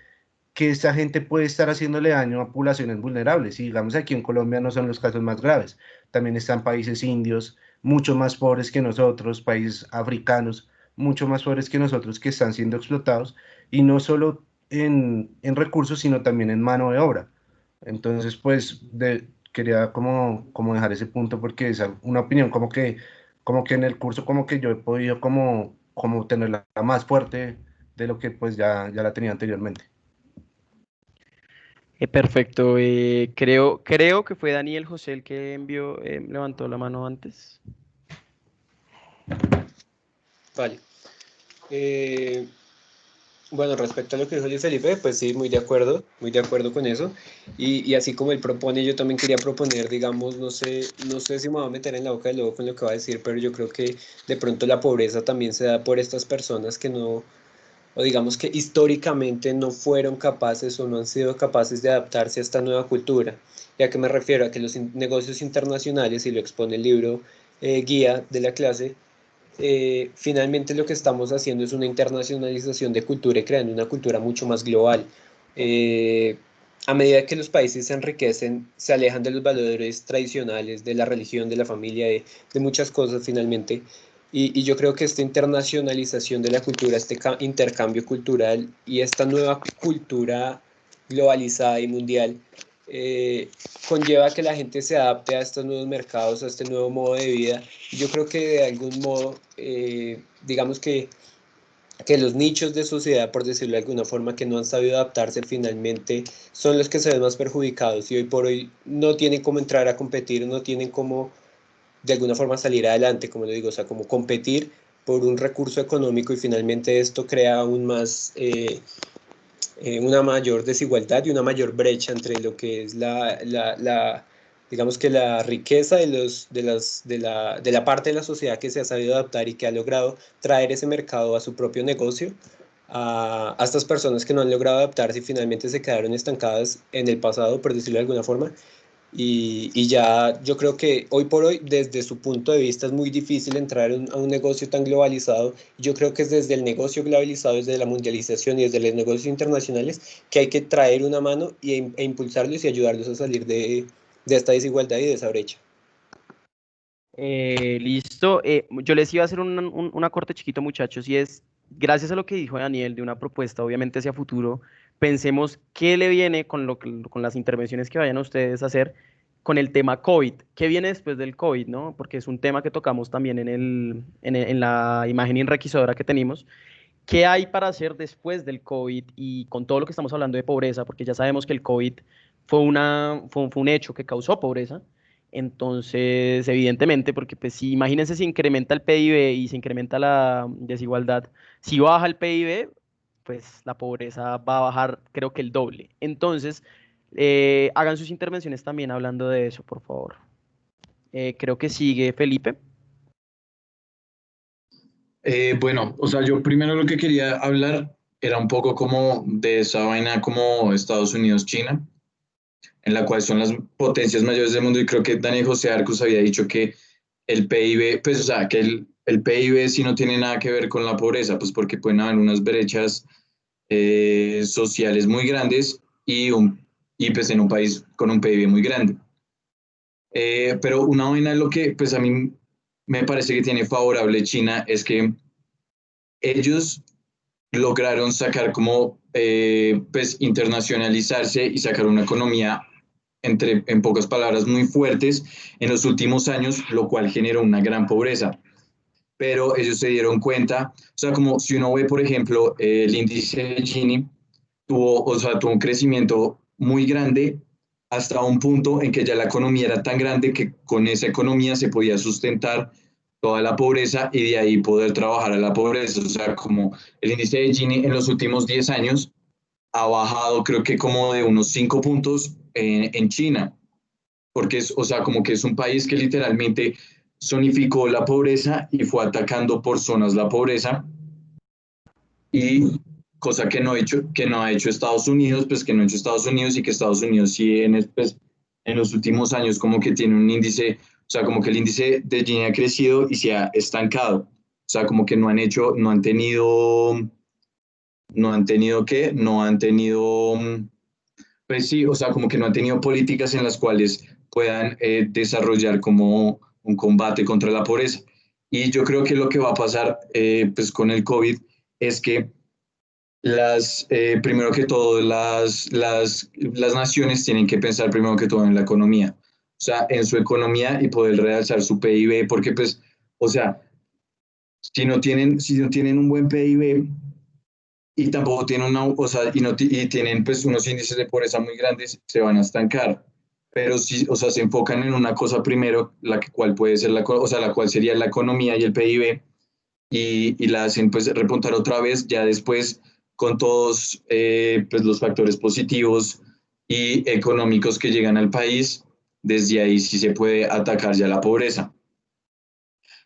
esta gente puede estar haciéndole daño a poblaciones vulnerables. Y digamos, aquí en Colombia no son los casos más graves. También están países indios, mucho más pobres que nosotros, países africanos, mucho más pobres que nosotros, que están siendo explotados, y no solo en recursos, sino también en mano de obra. Entonces, pues, quería como dejar ese punto porque es una opinión como que en el curso como que yo he podido como tenerla más fuerte de lo que pues ya la tenía anteriormente. Perfecto. Creo que fue Daniel José el que levantó la mano antes. Vale. Eh, bueno, respecto a lo que dijo Luis Felipe, pues sí, muy de acuerdo con eso. Y así como él propone, yo también quería proponer, digamos, no sé si me voy a meter en la boca del lobo con lo que va a decir, pero yo creo que de pronto la pobreza también se da por estas personas que no, o digamos que históricamente no fueron capaces o no han sido capaces de adaptarse a esta nueva cultura. ¿Y a qué me refiero? A que los negocios internacionales, y lo expone el libro guía de la clase, finalmente lo que estamos haciendo es una internacionalización de cultura y creando una cultura mucho más global. Eh, a medida que los países se enriquecen, se alejan de los valores tradicionales, de la religión, de la familia, de muchas cosas finalmente. Y yo creo que esta internacionalización de la cultura, este intercambio cultural y esta nueva cultura globalizada y mundial eh, conlleva que la gente se adapte a estos nuevos mercados, a este nuevo modo de vida. Yo creo que de algún modo, digamos que los nichos de sociedad, por decirlo de alguna forma, que no han sabido adaptarse finalmente, son los que se ven más perjudicados y hoy por hoy no tienen cómo entrar a competir, no tienen cómo de alguna forma salir adelante, como le digo, o sea, como competir por un recurso económico y finalmente esto crea aún más una mayor desigualdad y una mayor brecha entre lo que es digamos que la riqueza de la parte de la sociedad que se ha sabido adaptar y que ha logrado traer ese mercado a su propio negocio, a estas personas que no han logrado adaptarse y finalmente se quedaron estancadas en el pasado, por decirlo de alguna forma, y ya yo creo que hoy por hoy, desde su punto de vista, es muy difícil entrar a un negocio tan globalizado. Yo creo que es desde el negocio globalizado, desde la mundialización y desde los negocios internacionales, que hay que traer una mano e impulsarlos y ayudarlos a salir de esta desigualdad y de esa brecha. Listo. Yo les iba a hacer un acorte chiquito, muchachos, y es, gracias a lo que dijo Daniel de una propuesta, obviamente hacia futuro, pensemos qué le viene con las intervenciones que vayan ustedes a hacer, con el tema COVID. ¿Qué viene después del COVID, no? Porque es un tema que tocamos también en la imagen enriquecedora que tenemos. ¿Qué hay para hacer después del COVID y con todo lo que estamos hablando de pobreza? Porque ya sabemos que el COVID fue un hecho que causó pobreza. Entonces, evidentemente, porque pues si imagínense si incrementa el PIB y se incrementa la desigualdad, si baja el PIB, pues la pobreza va a bajar creo que el doble. Entonces, hagan sus intervenciones también hablando de eso, por favor. Creo que sigue Felipe. Bueno, o sea, yo primero lo que quería hablar era un poco como de esa vaina como Estados Unidos, China, en la cual son las potencias mayores del mundo y creo que Daniel José Arcos había dicho que el PIB, pues o sea, que el PIB sí no tiene nada que ver con la pobreza, pues porque pueden haber unas brechas sociales muy grandes y pues en un país con un PIB muy grande. Pero una vaina de lo que pues a mí me parece que tiene favorable China es que ellos lograron sacar como, pues, internacionalizarse y sacar una economía, en pocas palabras, muy fuertes en los últimos años, lo cual generó una gran pobreza. Pero ellos se dieron cuenta, o sea, como si uno ve, por ejemplo, el índice de Gini, o sea, tuvo un crecimiento muy grande hasta un punto en que ya la economía era tan grande que con esa economía se podía sustentar toda la pobreza y de ahí poder trabajar a la pobreza. O sea, como el índice de Gini en los últimos 10 años ha bajado creo que como de unos 5 puntos en China, porque es, o sea, como que es un país que literalmente zonificó la pobreza y fue atacando por zonas la pobreza y cosa que no ha hecho Estados Unidos, pues que no ha hecho Estados Unidos y que Estados Unidos sí pues, en los últimos años como que tiene un índice, o sea, como que el índice de Gini ha crecido y se ha estancado. O sea, como que no han tenido, pues sí, o sea, como que no han tenido políticas en las cuales puedan desarrollar como un combate contra la pobreza. Y yo creo que lo que va a pasar pues con el COVID es que primero que todo, las naciones tienen que pensar primero que todo en la economía, o sea, en su economía y poder realzar su PIB, porque pues, o sea, si no tienen un buen PIB y tampoco tienen o sea, y tienen pues unos índices de pobreza muy grandes, se van a estancar. Pero si, o sea, se enfocan en una cosa primero, cual puede ser o sea, la cual sería la economía y el PIB, y la hacen pues repuntar otra vez, ya después con todos pues, los factores positivos y económicos que llegan al país, desde ahí sí se puede atacar ya la pobreza.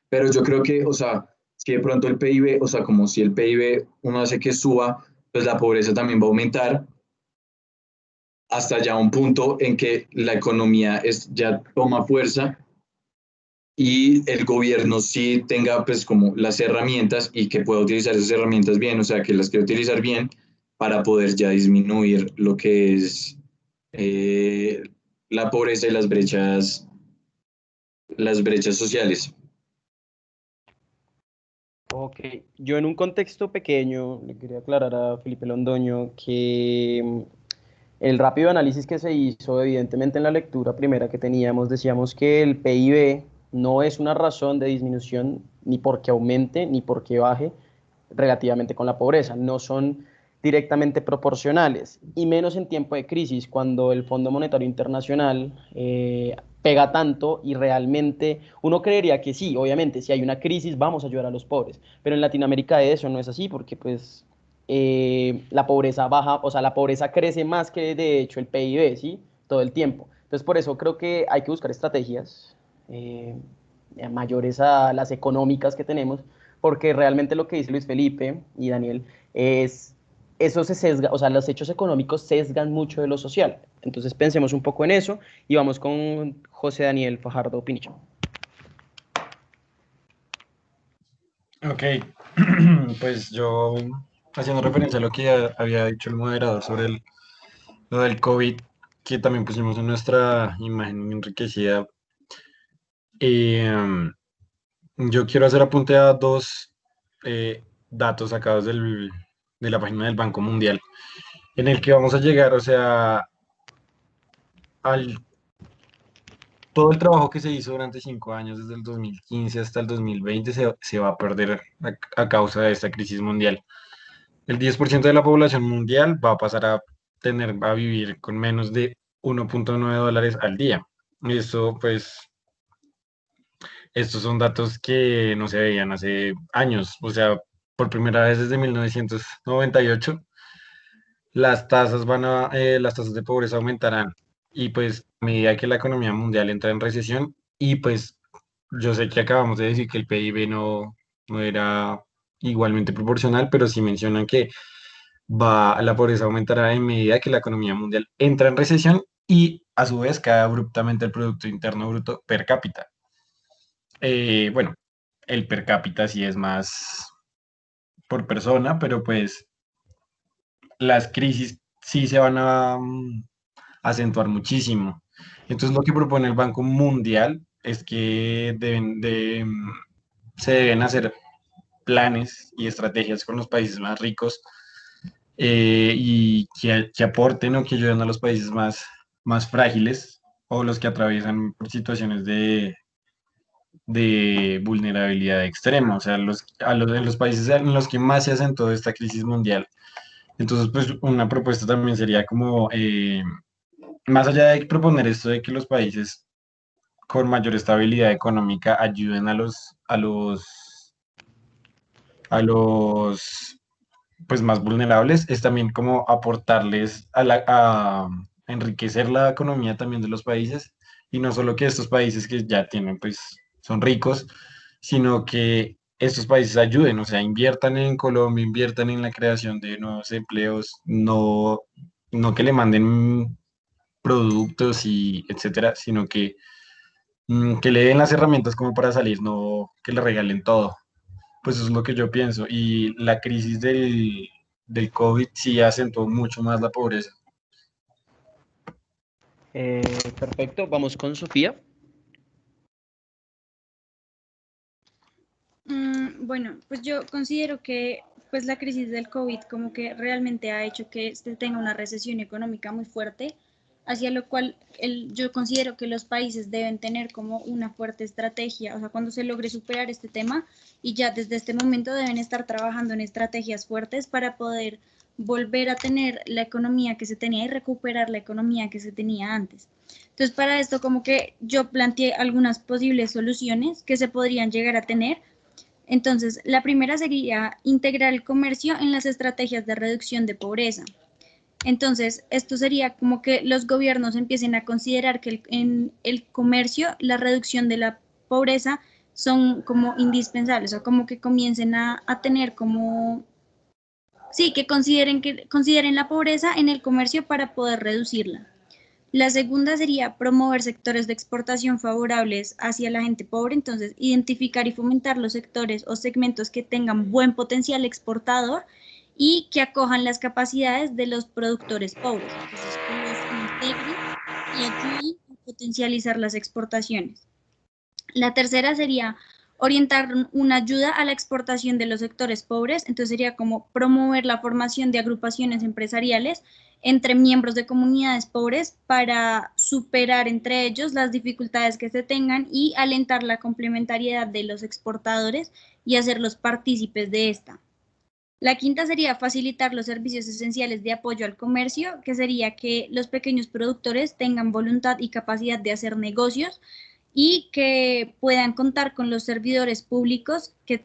Pero yo creo que, o sea, si de pronto el PIB, o sea, como si el PIB uno hace que suba, pues la pobreza también va a aumentar hasta ya un punto en que la economía ya toma fuerza y el gobierno sí tenga pues como las herramientas y que pueda utilizar esas herramientas bien, o sea, que las quiera utilizar bien para poder ya disminuir lo que es eh, la pobreza y las brechas sociales. Ok, yo en un contexto pequeño le quería aclarar a Felipe Londoño que el rápido análisis que se hizo, evidentemente en la lectura primera que teníamos, decíamos que el PIB no es una razón de disminución ni porque aumente ni porque baje relativamente con la pobreza, no son directamente proporcionales, y menos en tiempo de crisis, cuando el Fondo Monetario Internacional pega tanto y realmente uno creería que sí, obviamente, si hay una crisis vamos a ayudar a los pobres, pero en Latinoamérica eso no es así porque pues la pobreza baja, o sea, la pobreza crece más que de hecho el PIB, ¿sí? Todo el tiempo. Entonces, por eso creo que hay que buscar estrategias eh, mayores a las económicas que tenemos, porque realmente lo que dice Luis Felipe y Daniel es, eso se sesga, o sea, los hechos económicos sesgan mucho de lo social. Entonces, pensemos un poco en eso y vamos con José Daniel Fajardo Pinilla. Ok, pues yo haciendo referencia a lo que ya había dicho el moderador sobre lo del COVID, que también pusimos en nuestra imagen enriquecida, eh, yo quiero hacer apunte a dos datos sacados de la página del Banco Mundial, en el que vamos a llegar, o sea, al todo el trabajo que se hizo durante 5 años, desde el 2015 hasta el 2020, se va a perder a causa de esta crisis mundial. El 10% de la población mundial va a pasar a vivir con menos de 1.9 dólares al día. Eso, pues, estos son datos que no se veían hace años. O sea, por primera vez desde 1998, las tasas de pobreza aumentarán. Y pues, a medida que la economía mundial entra en recesión, y pues, yo sé que acabamos de decir que el PIB no era igualmente proporcional, pero sí mencionan que la pobreza aumentará en medida que la economía mundial entra en recesión y a su vez cae abruptamente el Producto Interno Bruto per cápita. Bueno, el per cápita sí es más por persona, pero pues las crisis sí se van a acentuar muchísimo. Entonces lo que propone el Banco Mundial es que se deben hacer planes y estrategias con los países más ricos, y que aporten o que ayuden a los países más frágiles o los que atraviesan por situaciones de vulnerabilidad extrema, o sea, en los países en los que más se acentuó esta crisis mundial. Entonces, pues una propuesta también sería como, más allá de proponer esto de que los países con mayor estabilidad económica ayuden a los pues más vulnerables, es también como aportarles a enriquecer la economía también de los países, y no solo que estos países que ya tienen, pues son ricos, sino que estos países ayuden, o sea, inviertan en Colombia, inviertan en la creación de nuevos empleos, no que le manden productos y etcétera, sino que le den las herramientas como para salir, no que le regalen todo. Pues eso es lo que yo pienso. Y la crisis del COVID sí acentuó mucho más la pobreza. Perfecto, vamos con Sofía. Bueno, pues yo considero que pues la crisis del COVID como que realmente ha hecho que se tenga una recesión económica muy fuerte, hacia lo cual yo considero que los países deben tener como una fuerte estrategia, o sea, cuando se logre superar este tema y ya desde este momento deben estar trabajando en estrategias fuertes para poder volver a tener la economía que se tenía y recuperar la economía que se tenía antes. Entonces, para esto como que yo planteé algunas posibles soluciones que se podrían llegar a tener. Entonces, la primera sería integrar el comercio en las estrategias de reducción de pobreza. Entonces, esto sería como que los gobiernos empiecen a considerar que en el comercio la reducción de la pobreza son como indispensables, o como que comiencen a tener como, sí, que consideren la pobreza en el comercio para poder reducirla. La segunda sería promover sectores de exportación favorables hacia la gente pobre, entonces identificar y fomentar los sectores o segmentos que tengan buen potencial exportador y que acojan las capacidades de los productores pobres, entonces que los integren y ayuden a potencializar las exportaciones. La tercera sería orientar una ayuda a la exportación de los sectores pobres, entonces sería como promover la formación de agrupaciones empresariales entre miembros de comunidades pobres para superar entre ellos las dificultades que se tengan y alentar la complementariedad de los exportadores y hacerlos partícipes de esta. La quinta sería facilitar los servicios esenciales de apoyo al comercio, que sería que los pequeños productores tengan voluntad y capacidad de hacer negocios y que puedan contar con los servidores públicos que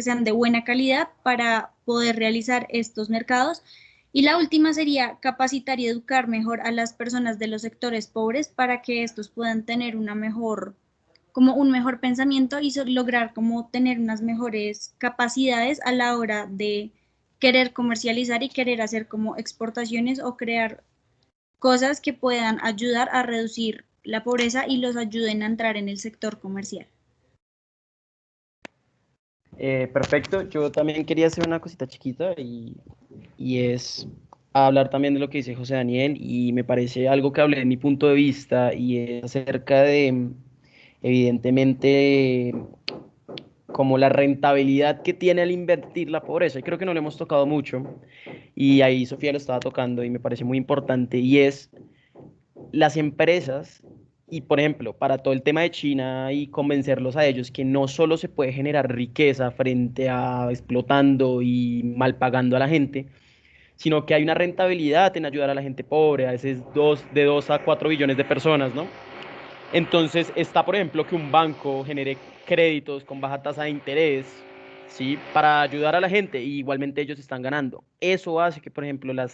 sean de buena calidad para poder realizar estos mercados. Y la última sería capacitar y educar mejor a las personas de los sectores pobres para que estos puedan tener como un mejor pensamiento y lograr como tener unas mejores capacidades a la hora de querer comercializar y querer hacer como exportaciones o crear cosas que puedan ayudar a reducir la pobreza y los ayuden a entrar en el sector comercial. Perfecto, yo también quería hacer una cosita chiquita y es hablar también de lo que dice José Daniel, y me parece algo que hablé de mi punto de vista y es acerca de, evidentemente, como la rentabilidad que tiene al invertir la pobreza, y creo que no lo hemos tocado mucho, y ahí Sofía lo estaba tocando y me parece muy importante, y es las empresas Y, por ejemplo, para todo el tema de China y convencerlos a ellos que no solo se puede generar riqueza frente a explotando y mal pagando a la gente, sino que hay una rentabilidad en ayudar a la gente pobre, a veces de 2 a 4 billones de personas, ¿no? Entonces está, por ejemplo, que un banco genere créditos con baja tasa de interés, ¿sí? Para ayudar a la gente y igualmente ellos están ganando. Eso hace que, por ejemplo, la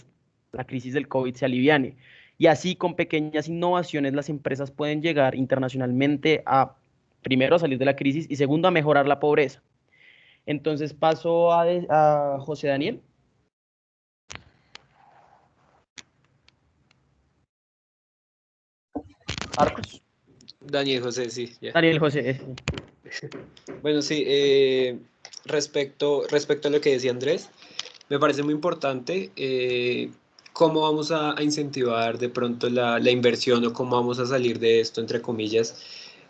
crisis del COVID se aliviane. Y así con pequeñas innovaciones las empresas pueden llegar internacionalmente a, primero, a salir de la crisis y segundo, a mejorar la pobreza. Entonces paso a José Daniel. Arcos. Daniel José, sí, ya. Daniel José. Bueno, sí, respecto a lo que decía Andrés, me parece muy importante cómo vamos a incentivar de pronto la inversión o cómo vamos a salir de esto, entre comillas.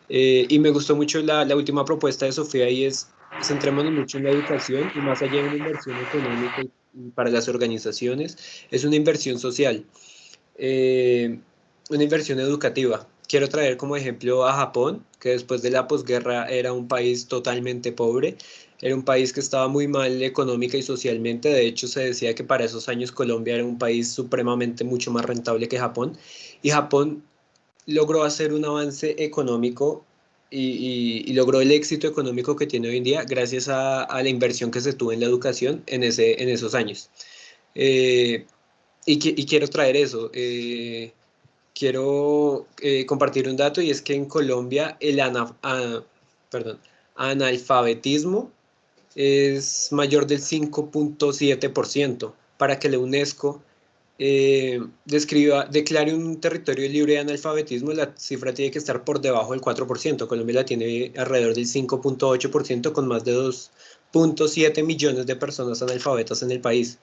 Y me gustó mucho la última propuesta de Sofía y es, centrémonos mucho en la educación y más allá de una inversión económica y para las organizaciones, es una inversión social, eh, una inversión educativa. Quiero traer como ejemplo a Japón, que después de la posguerra era un país totalmente pobre, era un país que estaba muy mal económica y socialmente. De hecho, se decía que para esos años Colombia era un país supremamente mucho más rentable que Japón. Y Japón logró hacer un avance económico y logró el éxito económico que tiene hoy en día gracias a la inversión que se tuvo en la educación en esos años. Eh, y quiero traer eso. Quiero compartir un dato y es que en Colombia perdón, analfabetismo es mayor del 5,7%. Para que la UNESCO declare un territorio libre de analfabetismo, la cifra tiene que estar por debajo del 4%. Colombia la tiene alrededor del 5,8% con más de 2,7 millones de personas analfabetas en el país.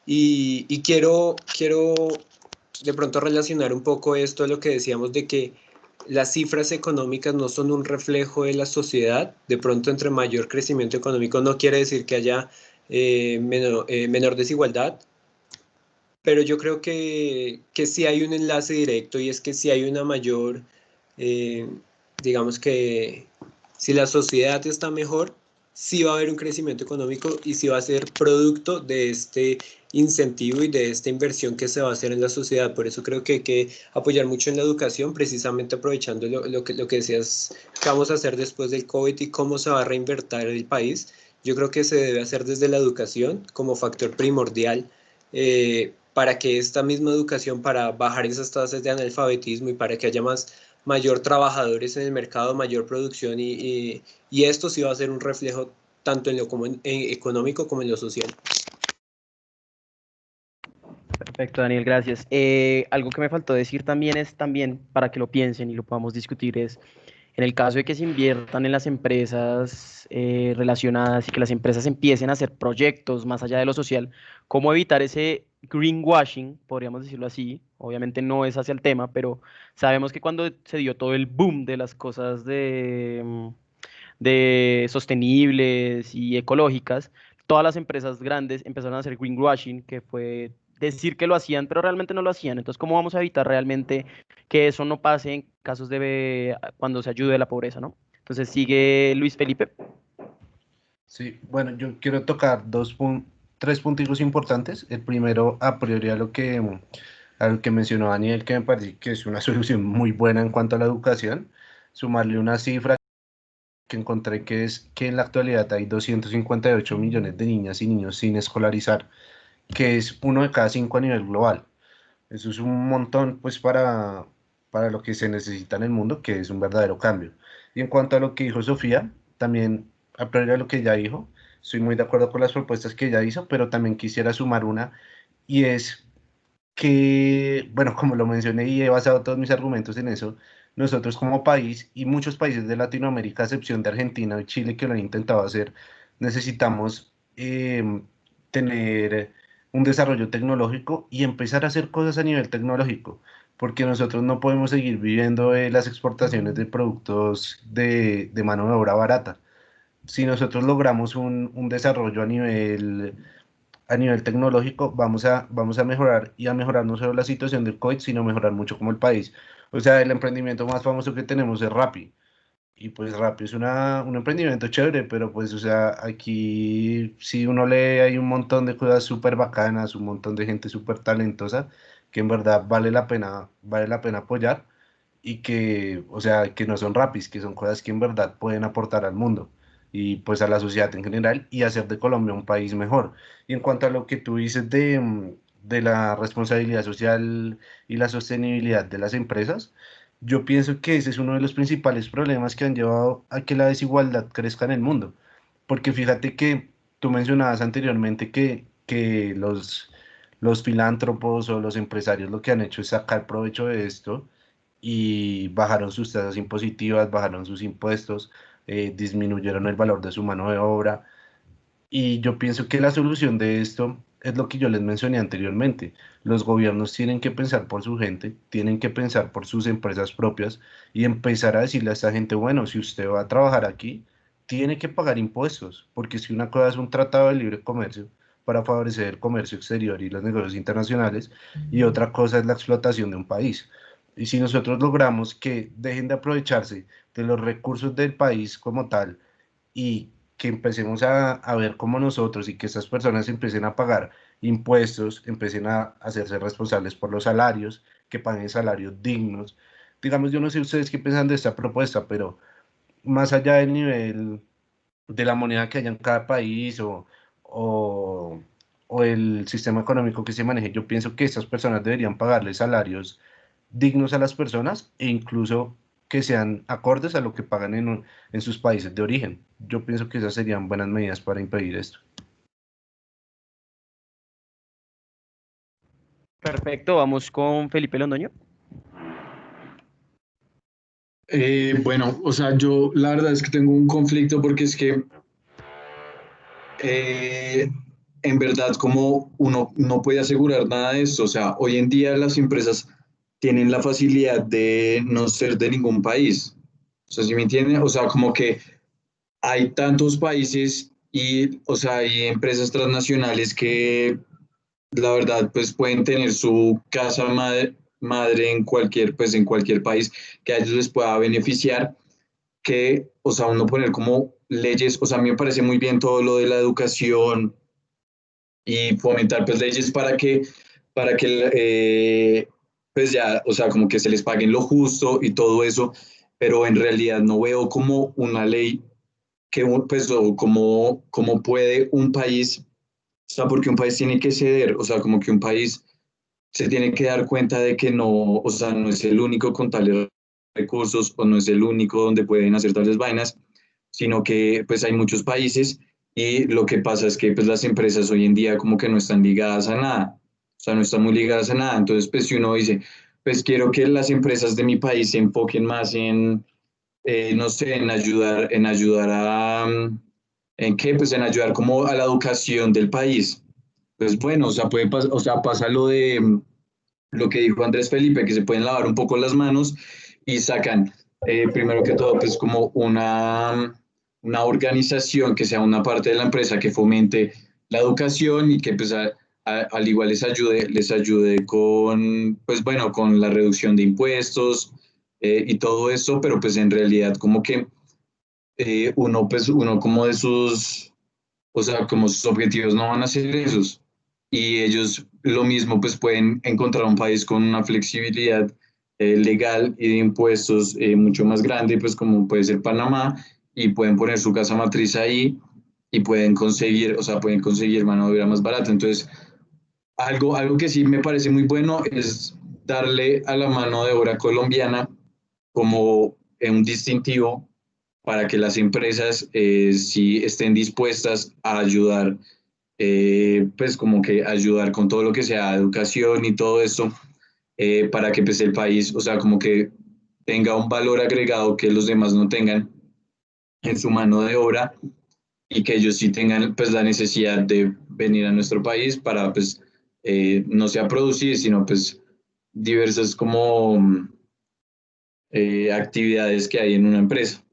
Y quiero de pronto relacionar un poco esto a lo que decíamos de que las cifras económicas no son un reflejo de la sociedad. De pronto, entre mayor crecimiento económico no quiere decir que haya menor desigualdad, pero yo creo que sí hay un enlace directo y es que sí hay una mayor, eh, digamos que si la sociedad está mejor, sí va a haber un crecimiento económico y sí va a ser producto de este incentivo y de esta inversión que se va a hacer en la sociedad. Por eso creo que hay que apoyar mucho en la educación, precisamente aprovechando lo que decías que vamos a hacer después del COVID y cómo se va a reinvertir el país. Yo creo que se debe hacer desde la educación como factor primordial para que esta misma educación, para bajar esas tasas de analfabetismo y para que haya mayor trabajadores en el mercado, mayor producción y esto sí va a ser un reflejo tanto en lo económico como en lo social. Perfecto, Daniel, gracias. Algo que me faltó decir también es, también para que lo piensen y lo podamos discutir, es en el caso de que se inviertan en las empresas relacionadas y que las empresas empiecen a hacer proyectos más allá de lo social, cómo evitar ese greenwashing, podríamos decirlo así. Obviamente no es hacia el tema, pero sabemos que cuando se dio todo el boom de las cosas de sostenibles y ecológicas, todas las empresas grandes empezaron a hacer greenwashing, que fue decir que lo hacían, pero realmente no lo hacían. Entonces, ¿cómo vamos a evitar realmente que eso no pase en casos de cuando se ayude a la pobreza, ¿no? Entonces, sigue Luis Felipe. Sí, bueno, yo quiero tocar tres puntos importantes. El primero, a priori, a lo que mencionó Daniel, que me parece que es una solución muy buena en cuanto a la educación, sumarle una cifra que encontré que es que en la actualidad hay 258 millones de niñas y niños sin escolarizar, que es uno de cada cinco a nivel global. Eso es un montón, pues, para lo que se necesita en el mundo, que es un verdadero cambio. Y en cuanto a lo que dijo Sofía, también, a priori a lo que ella dijo, estoy muy de acuerdo con las propuestas que ella hizo, pero también quisiera sumar una, y es que, bueno, como lo mencioné y he basado todos mis argumentos en eso, nosotros como país y muchos países de Latinoamérica, a excepción de Argentina y Chile que lo han intentado hacer, necesitamos tener un desarrollo tecnológico y empezar a hacer cosas a nivel tecnológico, porque nosotros no podemos seguir viviendo de las exportaciones de productos de mano de obra barata. Si nosotros logramos un desarrollo a nivel tecnológico vamos a mejorar y a mejorar no solo la situación del COVID, sino mejorar mucho como el país. O sea, el emprendimiento más famoso que tenemos es Rappi. Y pues Rappi es un emprendimiento chévere, pero pues, o sea, aquí si uno lee hay un montón de cosas súper bacanas, un montón de gente súper talentosa que en verdad vale la pena apoyar y que, o sea, que no son Rappis, que son cosas que en verdad pueden aportar al mundo y pues a la sociedad en general y hacer de Colombia un país mejor. Y en cuanto a lo que tú dices de la responsabilidad social y la sostenibilidad de las empresas, yo pienso que ese es uno de los principales problemas que han llevado a que la desigualdad crezca en el mundo. Porque fíjate que tú mencionabas anteriormente que los filántropos o los empresarios lo que han hecho es sacar provecho de esto y bajaron sus tasas impositivas, bajaron sus impuestos, disminuyeron el valor de su mano de obra. Y yo pienso que la solución de esto es lo que yo les mencioné anteriormente. Los gobiernos tienen que pensar por su gente, tienen que pensar por sus empresas propias y empezar a decirle a esta gente, bueno, si usted va a trabajar aquí, tiene que pagar impuestos, porque si una cosa es un tratado de libre comercio para favorecer el comercio exterior y los negocios internacionales, y otra cosa es la explotación de un país. Y si nosotros logramos que dejen de aprovecharse de los recursos del país como tal y que empecemos a ver como nosotros y que estas personas empiecen a pagar impuestos, empiecen a hacerse responsables por los salarios, que paguen salarios dignos. Digamos, yo no sé ustedes qué piensan de esta propuesta, pero más allá del nivel de la moneda que haya en cada país o, o el sistema económico que se maneje, yo pienso que estas personas deberían pagarle salarios dignos a las personas e incluso que sean acordes a lo que pagan en sus países de origen. Yo pienso que esas serían buenas medidas para impedir esto. Perfecto, vamos con Felipe Londoño. Bueno, o sea, yo la verdad es que tengo un conflicto porque es que eh, en verdad como uno no puede asegurar nada de esto, o sea, hoy en día las empresas tienen la facilidad de no ser de ningún país, o sea, ¿sí me entienden? O sea, como que hay tantos países y, o sea, hay empresas transnacionales que la verdad pues pueden tener su casa madre en cualquier, pues en cualquier país que a ellos les pueda beneficiar que, o sea, uno poner como leyes, o sea, a mí me parece muy bien todo lo de la educación y fomentar pues leyes para que pues ya, o sea, como que se les paguen lo justo y todo eso, pero en realidad no veo como una ley que, pues, o como puede un país, o sea, porque un país tiene que ceder, o sea, como que un país se tiene que dar cuenta de que no, o sea, no es el único con tales recursos o no es el único donde pueden hacer tales vainas, sino que pues hay muchos países y lo que pasa es que pues las empresas hoy en día como que no están ligadas a nada, o sea, no están muy ligadas a nada, entonces pues si uno dice, pues quiero que las empresas de mi país se enfoquen más en, no sé, en ayudar a, ¿en qué? Pues en ayudar como a la educación del país. Pues bueno, o sea, o sea, pasa lo de lo que dijo Andrés Felipe, que se pueden lavar un poco las manos y sacan, primero que todo, pues como una organización que sea una parte de la empresa que fomente la educación y que pues al igual les ayude con, pues bueno, con la reducción de impuestos y todo eso, pero pues en realidad como que uno, pues uno como de sus, o sea, como sus objetivos no van a ser esos. Y ellos lo mismo, pues pueden encontrar un país con una flexibilidad legal y de impuestos mucho más grande, pues como puede ser Panamá, y pueden poner su casa matriz ahí y pueden conseguir, o sea, pueden conseguir mano de obra más barata. Entonces, algo que sí me parece muy bueno es darle a la mano de obra colombiana como un distintivo para que las empresas sí estén dispuestas a ayudar, pues como que ayudar con todo lo que sea educación y todo esto, para que pues el país, o sea, como que tenga un valor agregado que los demás no tengan en su mano de obra y que ellos sí tengan pues la necesidad de venir a nuestro país para pues no sea producir, sino pues diversas como actividades que hay en una empresa.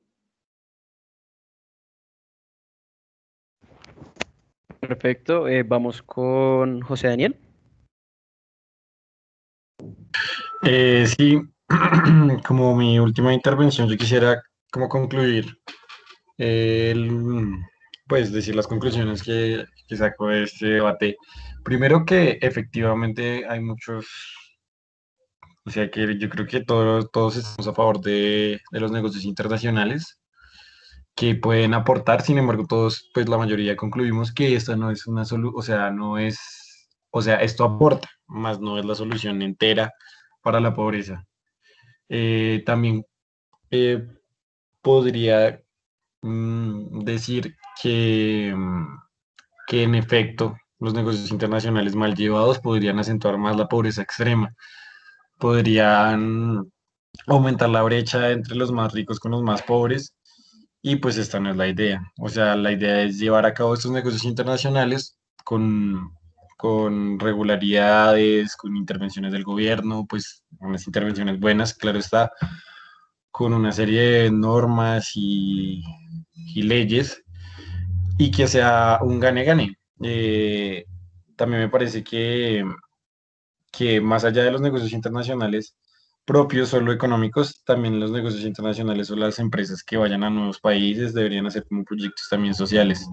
Perfecto. Vamos con José Daniel. Sí, como mi última intervención, yo quisiera como concluir, pues decir las conclusiones que saco de este debate. Primero que efectivamente hay muchos, o sea que yo creo que todos estamos a favor de los negocios internacionales que pueden aportar. Sin embargo, todos, pues la mayoría concluimos que esta no es una solución, o sea, no es, o sea, esto aporta, más no es la solución entera para la pobreza. También eh, podría decir que en efecto los negocios internacionales mal llevados podrían acentuar más la pobreza extrema, podrían aumentar la brecha entre los más ricos con los más pobres. Y pues esta no es la idea. O sea, la idea es llevar a cabo estos negocios internacionales con regularidades, con intervenciones del gobierno, pues unas intervenciones buenas, claro está, con una serie de normas y leyes y que sea un gane-gane. También me parece que más allá de los negocios internacionales propios, solo económicos, también los negocios internacionales o las empresas que vayan a nuevos países deberían hacer como proyectos también sociales,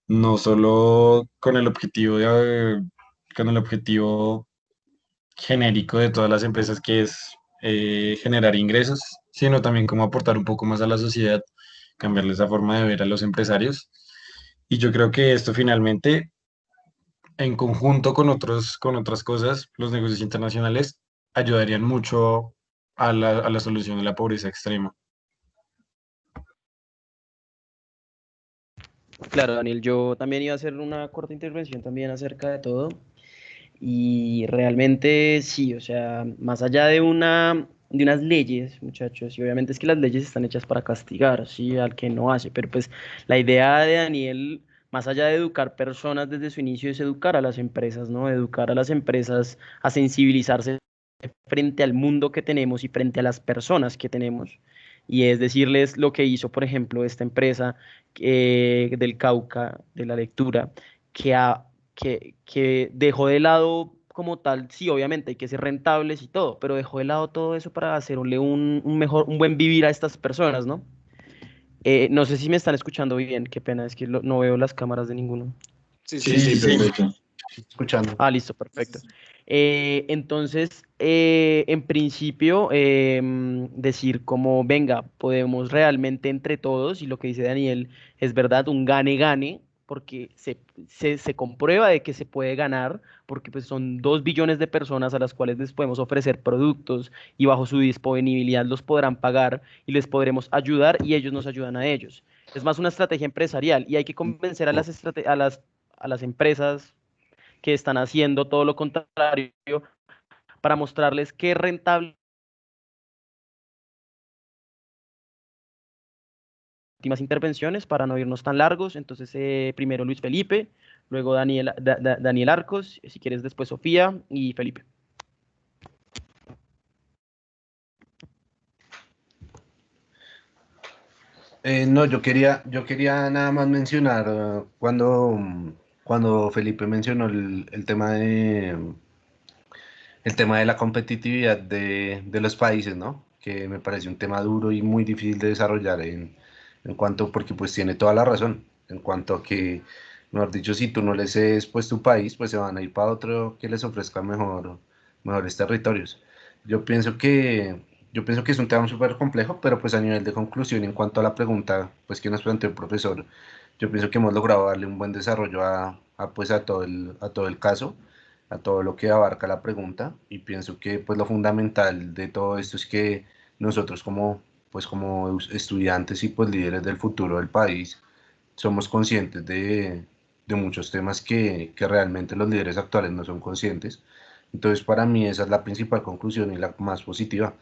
no solo con el objetivo genérico de todas las empresas que es generar ingresos, sino también como aportar un poco más a la sociedad, cambiarle esa forma de ver a los empresarios. Y yo creo que esto finalmente en conjunto con otras cosas, los negocios internacionales ayudarían mucho a la solución de la pobreza extrema. Claro, Daniel, yo también iba a hacer una corta intervención también acerca de todo. Y realmente sí, o sea, más allá de unas leyes, muchachos, y obviamente es que las leyes están hechas para castigar, sí, al que no hace, pero pues la idea de Daniel, más allá de educar personas desde su inicio, es educar a las empresas, ¿no? Educar a las empresas a sensibilizarse frente al mundo que tenemos y frente a las personas que tenemos. Y es decirles lo que hizo, por ejemplo, esta empresa del Cauca, de la lectura, que, que dejó de lado como tal, sí, obviamente hay que ser rentables y todo, pero dejó de lado todo eso para hacerle un mejor, un buen vivir a estas personas, ¿no? No sé si me están escuchando bien, qué pena, es que no veo las cámaras de ninguno. Sí, Sí, sí, sí, Sí, perfecto. Escuchando. Ah, listo, perfecto. Entonces, en principio, decir como, venga, podemos realmente entre todos, y lo que dice Daniel es verdad, un gane-gane, porque se comprueba de que se puede ganar, porque pues son 2 billones de personas a las cuales les podemos ofrecer productos y bajo su disponibilidad los podrán pagar y les podremos ayudar y ellos nos ayudan a ellos. Es más una estrategia empresarial y hay que convencer a a las empresas que están haciendo todo lo contrario para mostrarles qué rentable últimas intervenciones para no irnos tan largos. Entonces, primero Luis Felipe, luego Daniel Arcos, si quieres después Sofía y Felipe. No, yo quería nada más mencionar cuando Felipe mencionó el tema de la competitividad de los países, ¿no? Que me parece un tema duro y muy difícil de desarrollar en cuanto, porque pues tiene toda la razón, en cuanto a que, mejor dicho, si tú no les cedes pues tu país, pues se van a ir para otro que les ofrezca mejores territorios. Yo pienso que, yo pienso que es un tema súper complejo, pero pues a nivel de conclusión, en cuanto a la pregunta pues que nos planteó el profesor, yo pienso que hemos logrado darle un buen desarrollo pues a todo el caso, a todo lo que abarca la pregunta, y pienso que pues lo fundamental de todo esto es que nosotros como estudiantes y pues líderes del futuro del país somos conscientes de muchos temas que realmente los líderes actuales no son conscientes. Entonces para mí esa es la principal conclusión y la más positiva,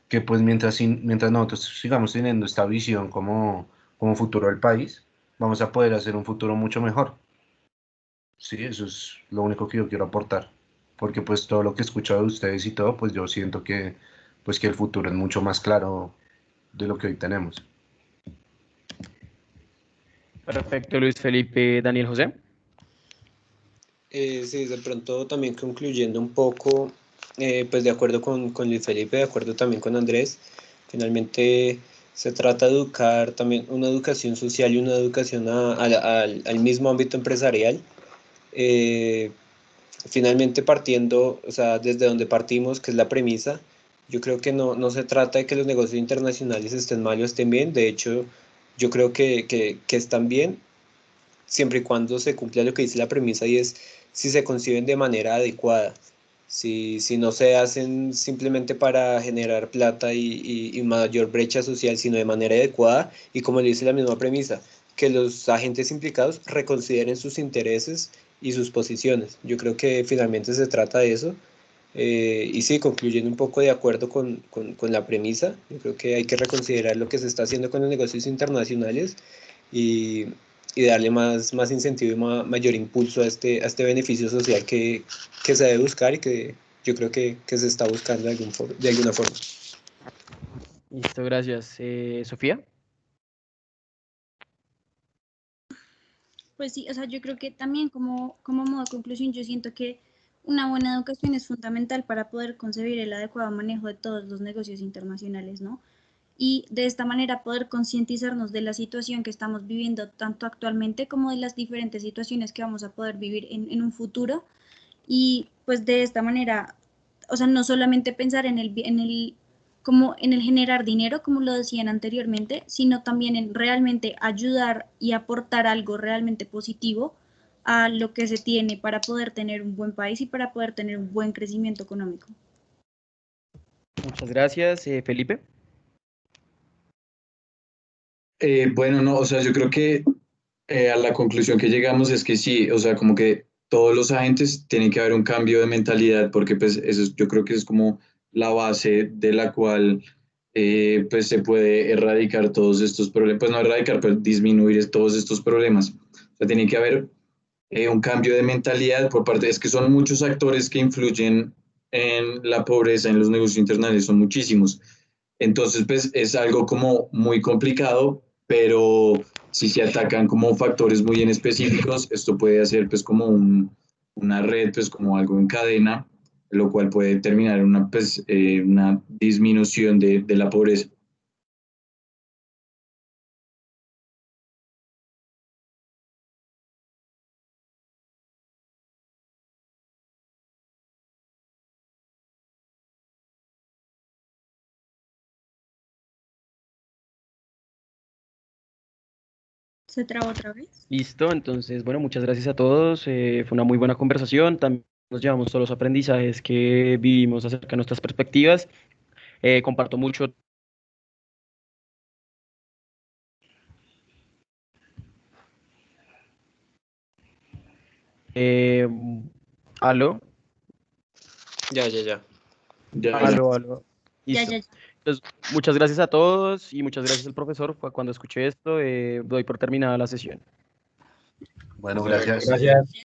que pues mientras nosotros sigamos teniendo esta visión como futuro del país, vamos a poder hacer un futuro mucho mejor. Sí, eso es lo único que yo quiero aportar, porque pues todo lo que he escuchado de ustedes y todo, pues yo siento que el futuro es mucho más claro de lo que hoy tenemos. Perfecto, Luis Felipe, Daniel José. Sí, de pronto también concluyendo un poco, pues de acuerdo con Luis Felipe, de acuerdo también con Andrés, finalmente se trata de educar también una educación social y una educación al mismo ámbito empresarial. Eh, Finalmente partiendo, o sea, desde donde partimos, que es la premisa, yo creo que no se trata de que los negocios internacionales estén mal o estén bien, de hecho, yo creo que están bien siempre y cuando se cumpla lo que dice la premisa y es si se conciben de manera adecuada, si no se hacen simplemente para generar plata y mayor brecha social, sino de manera adecuada y como le dice la misma premisa, que los agentes implicados reconsideren sus intereses y sus posiciones. Yo creo que finalmente se trata de eso. Y sí, concluyendo un poco de acuerdo con la premisa, yo creo que hay que reconsiderar lo que se está haciendo con los negocios internacionales y, y darle más incentivo y mayor impulso a este beneficio social que se debe buscar y que yo creo que se está buscando de alguna forma. Listo, gracias. Sofía. Pues sí, o sea, yo creo que también como modo de conclusión, yo siento que una buena educación es fundamental para poder concebir el adecuado manejo de todos los negocios internacionales, ¿no? Y de esta manera poder concientizarnos de la situación que estamos viviendo tanto actualmente como de las diferentes situaciones que vamos a poder vivir en un futuro. Y pues de esta manera, o sea, no solamente pensar como en el generar dinero, como lo decían anteriormente, sino también en realmente ayudar y aportar algo realmente positivo a lo que se tiene para poder tener un buen país y para poder tener un buen crecimiento económico. Muchas gracias. Felipe. Bueno, no, o sea, yo creo que a la conclusión que llegamos es que sí, o sea, como que todos los agentes tienen que haber un cambio de mentalidad, porque pues yo creo que es como la base de la cual pues se puede erradicar todos estos problemas, pues no erradicar, pero disminuir todos estos problemas. O sea, tiene que haber un cambio de mentalidad por parte, es que son muchos actores que influyen en la pobreza en los negocios internacionales, son muchísimos. Entonces, pues es algo como muy complicado, pero si se atacan como factores muy en específicos, esto puede hacer pues como una red, pues como algo en cadena, lo cual puede terminar en una disminución de la pobreza. ¿Se traba otra vez? Listo, entonces, bueno, muchas gracias a todos. Fue una muy buena conversación. También nos llevamos todos los aprendizajes que vivimos acerca de nuestras perspectivas. Comparto mucho. Eh, aló, Ya. Ya. aló. Ya, Listo. ya, ya. Entonces, muchas gracias a todos y muchas gracias al profesor. Cuando escuché esto, doy por terminada la sesión. Bueno, gracias. Gracias.